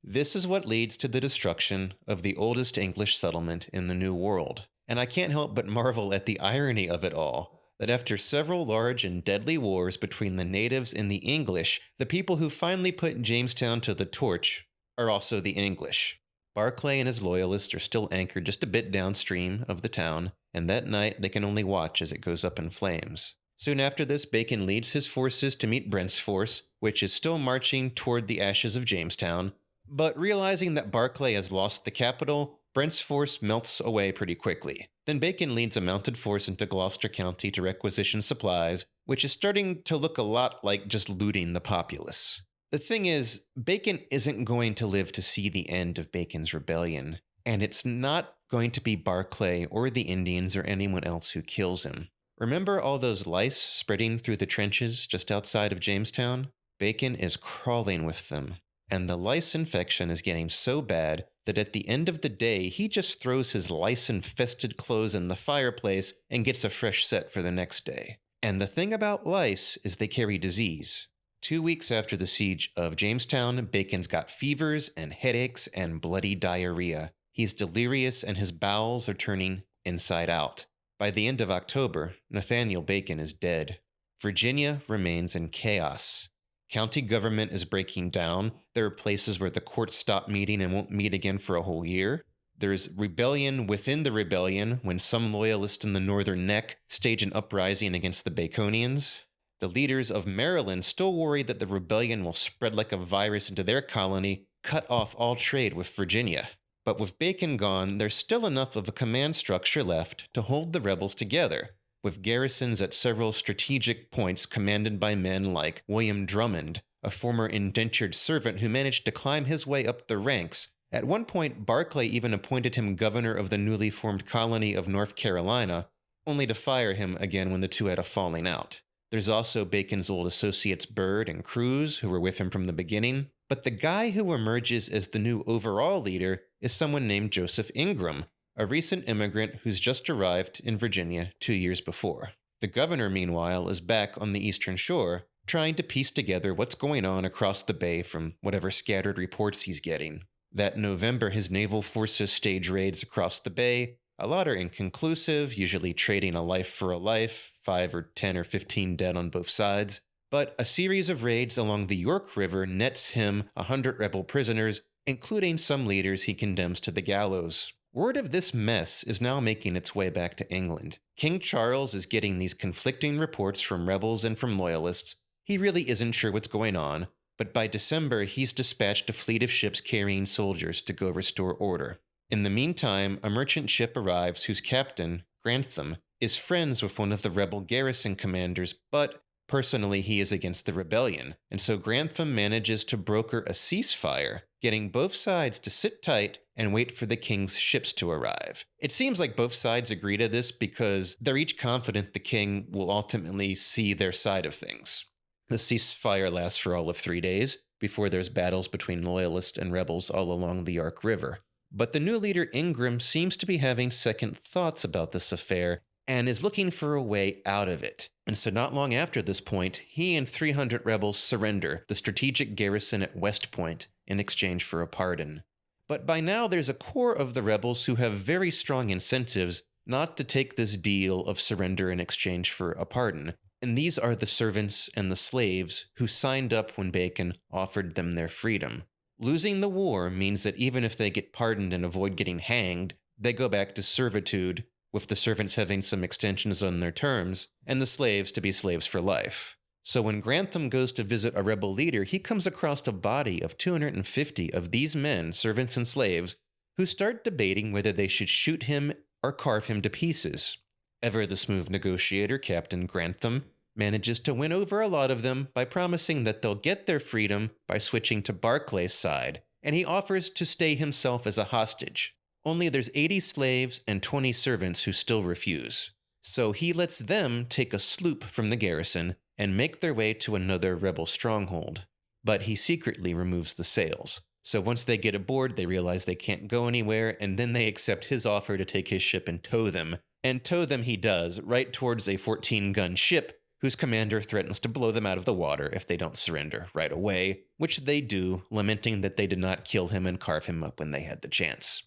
This is what leads to the destruction of the oldest English settlement in the New World. And I can't help but marvel at the irony of it all, that after several large and deadly wars between the natives and the English, the people who finally put Jamestown to the torch are also the English. Barclay and his loyalists are still anchored just a bit downstream of the town, and that night they can only watch as it goes up in flames. Soon after this, Bacon leads his forces to meet Brent's force, which is still marching toward the ashes of Jamestown, but realizing that Barclay has lost the capital, Brent's force melts away pretty quickly. Then Bacon leads a mounted force into Gloucester County to requisition supplies, which is starting to look a lot like just looting the populace. The thing is, Bacon isn't going to live to see the end of Bacon's rebellion, and it's not going to be Barclay or the Indians or anyone else who kills him. Remember all those lice spreading through the trenches just outside of Jamestown? Bacon is crawling with them, and the lice infection is getting so bad that at the end of the day, he just throws his lice-infested clothes in the fireplace and gets a fresh set for the next day. And the thing about lice is they carry disease. 2 weeks after the siege of Jamestown, Bacon's got fevers and headaches and bloody diarrhea. He's delirious and his bowels are turning inside out. By the end of October, Nathaniel Bacon is dead. Virginia remains in chaos. County government is breaking down. There are places where the courts stop meeting and won't meet again for a whole year. There's rebellion within the rebellion when some loyalists in the Northern Neck stage an uprising against the Baconians. The leaders of Maryland, still worried that the rebellion will spread like a virus into their colony, cut off all trade with Virginia. But with Bacon gone, there's still enough of a command structure left to hold the rebels together, with garrisons at several strategic points commanded by men like William Drummond, a former indentured servant who managed to climb his way up the ranks. At one point, Barclay even appointed him governor of the newly formed colony of North Carolina, only to fire him again when the two had a falling out. There's also Bacon's old associates Byrd and Cruz, who were with him from the beginning. But the guy who emerges as the new overall leader is someone named Joseph Ingram, a recent immigrant who's just arrived in Virginia 2 years before. The governor, meanwhile, is back on the eastern shore, trying to piece together what's going on across the bay from whatever scattered reports he's getting. That November, his naval forces stage raids across the bay. A lot are inconclusive, usually trading a life for a life, 5 or 10 or 15 dead on both sides. But a series of raids along the York River nets him 100 rebel prisoners, including some leaders he condemns to the gallows. Word of this mess is now making its way back to England. King Charles is getting these conflicting reports from rebels and from loyalists. He really isn't sure what's going on, but by December he's dispatched a fleet of ships carrying soldiers to go restore order. In the meantime, a merchant ship arrives whose captain, Grantham, is friends with one of the rebel garrison commanders, but personally he is against the rebellion, and so Grantham manages to broker a ceasefire, getting both sides to sit tight and wait for the king's ships to arrive. It seems like both sides agree to this because they're each confident the king will ultimately see their side of things. The ceasefire lasts for all of 3 days, before there's battles between loyalists and rebels all along the York River. But the new leader Ingram seems to be having second thoughts about this affair and is looking for a way out of it. And so not long after this point, he and 300 rebels surrender the strategic garrison at West Point in exchange for a pardon. But by now there's a core of the rebels who have very strong incentives not to take this deal of surrender in exchange for a pardon. And these are the servants and the slaves who signed up when Bacon offered them their freedom. Losing the war means that even if they get pardoned and avoid getting hanged, they go back to servitude, with the servants having some extensions on their terms, and the slaves to be slaves for life. So when Grantham goes to visit a rebel leader, he comes across a body of 250 of these men, servants and slaves, who start debating whether they should shoot him or carve him to pieces. Ever the smooth negotiator, Captain Grantham, manages to win over a lot of them by promising that they'll get their freedom by switching to Barclay's side, and he offers to stay himself as a hostage. Only there's 80 slaves and 20 servants who still refuse. So he lets them take a sloop from the garrison and make their way to another rebel stronghold. But he secretly removes the sails. So once they get aboard, they realize they can't go anywhere, and then they accept his offer to take his ship and tow them. And tow them he does, right towards a 14-gun ship, whose commander threatens to blow them out of the water if they don't surrender right away, which they do, lamenting that they did not kill him and carve him up when they had the chance.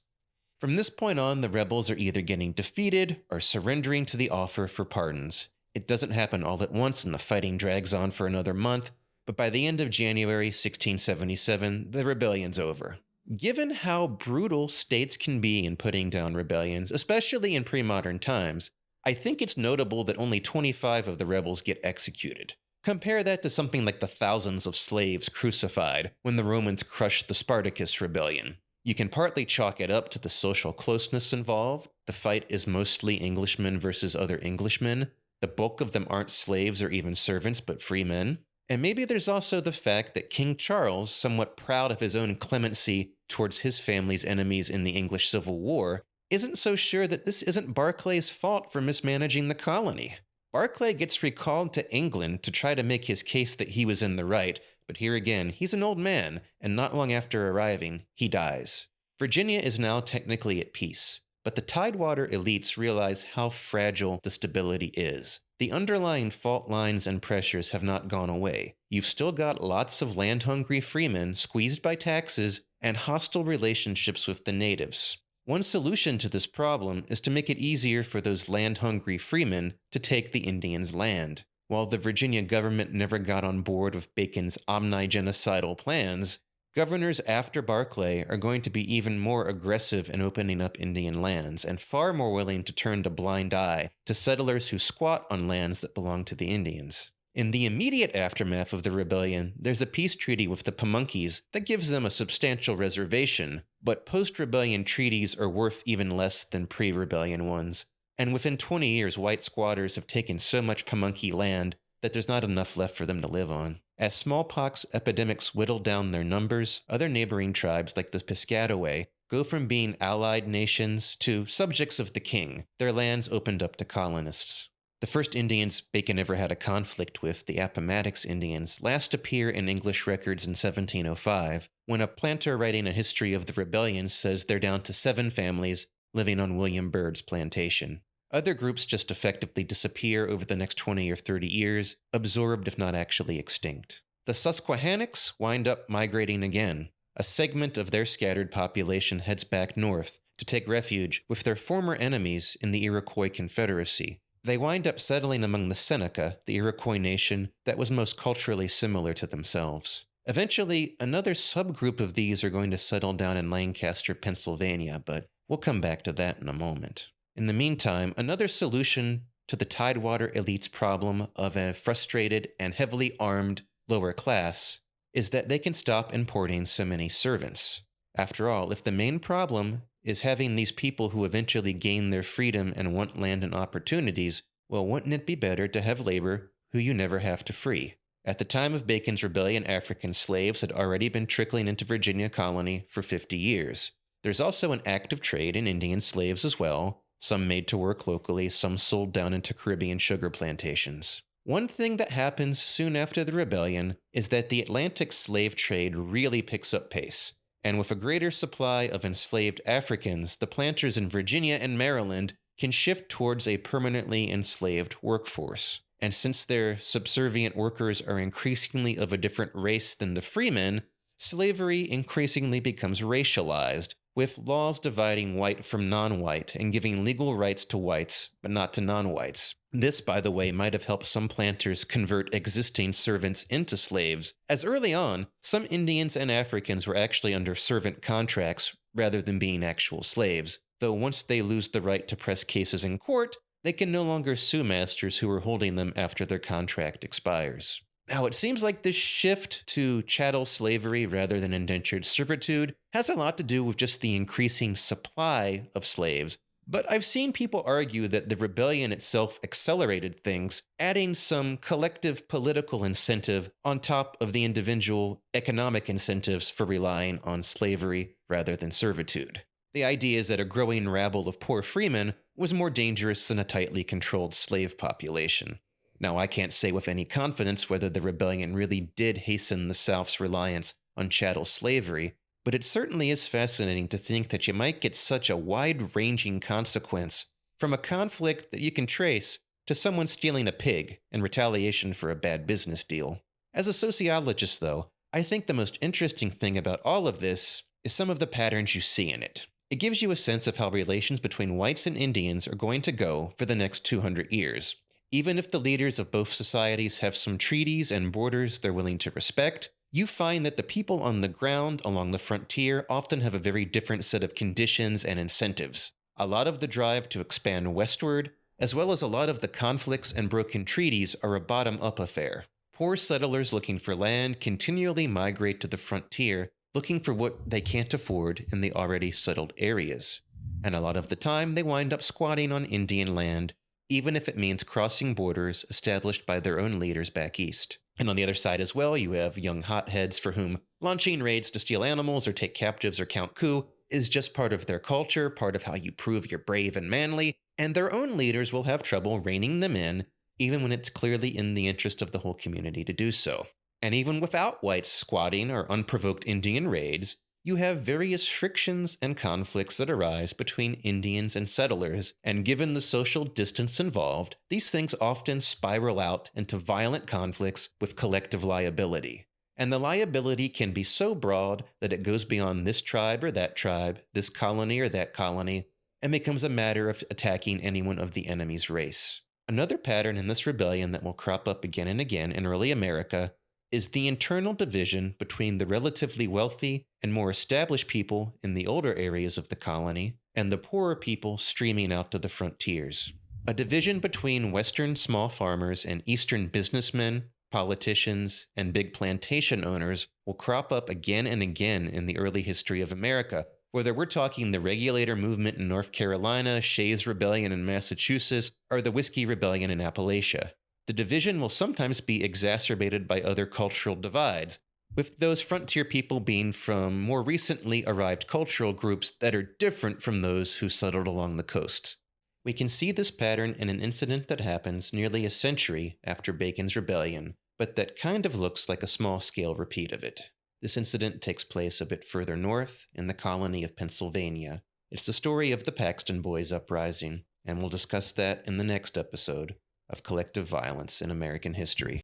From this point on, the rebels are either getting defeated or surrendering to the offer for pardons. It doesn't happen all at once and the fighting drags on for another month, but by the end of January 1677, the rebellion's over. Given how brutal states can be in putting down rebellions, especially in pre-modern times, I think it's notable that only 25 of the rebels get executed. Compare that to something like the thousands of slaves crucified when the Romans crushed the Spartacus rebellion. You can partly chalk it up to the social closeness involved. The fight is mostly Englishmen versus other Englishmen. The bulk of them aren't slaves or even servants, but free men. And maybe there's also the fact that King Charles, somewhat proud of his own clemency towards his family's enemies in the English Civil War, isn't so sure that this isn't Barclay's fault for mismanaging the colony. Barclay gets recalled to England to try to make his case that he was in the right, but here again, he's an old man, and not long after arriving, he dies. Virginia is now technically at peace, but the Tidewater elites realize how fragile the stability is. The underlying fault lines and pressures have not gone away. You've still got lots of land-hungry freemen squeezed by taxes and hostile relationships with the natives. One solution to this problem is to make it easier for those land-hungry freemen to take the Indians' land. While the Virginia government never got on board with Bacon's omni-genocidal plans, governors after Barclay are going to be even more aggressive in opening up Indian lands and far more willing to turn a blind eye to settlers who squat on lands that belong to the Indians. In the immediate aftermath of the rebellion, there's a peace treaty with the Pamunkeys that gives them a substantial reservation, but post-rebellion treaties are worth even less than pre-rebellion ones. And within 20 years, white squatters have taken so much Pamunkey land that there's not enough left for them to live on. As smallpox epidemics whittle down their numbers, other neighboring tribes like the Piscataway go from being allied nations to subjects of the king, their lands opened up to colonists. The first Indians Bacon ever had a conflict with, the Appomattox Indians, last appear in English records in 1705, when a planter writing a history of the rebellion says they're down to 7 families living on William Byrd's plantation. Other groups just effectively disappear over the next 20 or 30 years, absorbed if not actually extinct. The Susquehannocks wind up migrating again. A segment of their scattered population heads back north to take refuge with their former enemies in the Iroquois Confederacy. They wind up settling among the Seneca, the Iroquois nation that was most culturally similar to themselves. Eventually, another subgroup of these are going to settle down in Lancaster, Pennsylvania, but we'll come back to that in a moment. In the meantime, another solution to the Tidewater elite's problem of a frustrated and heavily armed lower class is that they can stop importing so many servants. After all, if the main problem is having these people who eventually gain their freedom and want land and opportunities, well, wouldn't it be better to have labor who you never have to free? At the time of Bacon's rebellion, African slaves had already been trickling into Virginia colony for 50 years. There's also an active trade in Indian slaves as well, some made to work locally, some sold down into Caribbean sugar plantations. One thing that happens soon after the rebellion is that the Atlantic slave trade really picks up pace. And with a greater supply of enslaved Africans, the planters in Virginia and Maryland can shift towards a permanently enslaved workforce. And since their subservient workers are increasingly of a different race than the freemen, slavery increasingly becomes racialized, with laws dividing white from non-white and giving legal rights to whites, but not to non-whites. This, by the way, might have helped some planters convert existing servants into slaves, as early on, some Indians and Africans were actually under servant contracts rather than being actual slaves, though once they lose the right to press cases in court, they can no longer sue masters who are holding them after their contract expires. Now, it seems like this shift to chattel slavery rather than indentured servitude has a lot to do with just the increasing supply of slaves, but I've seen people argue that the rebellion itself accelerated things, adding some collective political incentive on top of the individual economic incentives for relying on slavery rather than servitude. The idea is that a growing rabble of poor freemen was more dangerous than a tightly controlled slave population. Now, I can't say with any confidence whether the rebellion really did hasten the South's reliance on chattel slavery, but it certainly is fascinating to think that you might get such a wide-ranging consequence from a conflict that you can trace to someone stealing a pig in retaliation for a bad business deal. As a sociologist, though, I think the most interesting thing about all of this is some of the patterns you see in it. It gives you a sense of how relations between whites and Indians are going to go for the next 200 years. Even if the leaders of both societies have some treaties and borders they're willing to respect, you find that the people on the ground along the frontier often have a very different set of conditions and incentives. A lot of the drive to expand westward, as well as a lot of the conflicts and broken treaties, are a bottom-up affair. Poor settlers looking for land continually migrate to the frontier, looking for what they can't afford in the already settled areas. And a lot of the time, they wind up squatting on Indian land, even if it means crossing borders established by their own leaders back east. And on the other side as well, you have young hotheads for whom launching raids to steal animals or take captives or count coup is just part of their culture, part of how you prove you're brave and manly, and their own leaders will have trouble reining them in, even when it's clearly in the interest of the whole community to do so. And even without whites squatting or unprovoked Indian raids, you have various frictions and conflicts that arise between Indians and settlers, and given the social distance involved, these things often spiral out into violent conflicts with collective liability. And the liability can be so broad that it goes beyond this tribe or that tribe, this colony or that colony, and becomes a matter of attacking anyone of the enemy's race. Another pattern in this rebellion that will crop up again and again in early America is the internal division between the relatively wealthy and more established people in the older areas of the colony and the poorer people streaming out to the frontiers. A division between Western small farmers and Eastern businessmen, politicians, and big plantation owners will crop up again and again in the early history of America, whether we're talking the Regulator Movement in North Carolina, Shays' Rebellion in Massachusetts, or the Whiskey Rebellion in Appalachia. The division will sometimes be exacerbated by other cultural divides, with those frontier people being from more recently arrived cultural groups that are different from those who settled along the coast. We can see this pattern in an incident that happens nearly a century after Bacon's Rebellion, but that kind of looks like a small-scale repeat of it. This incident takes place a bit further north, in the colony of Pennsylvania. It's the story of the Paxton Boys uprising, and we'll discuss that in the next episode of Collective Violence in American History.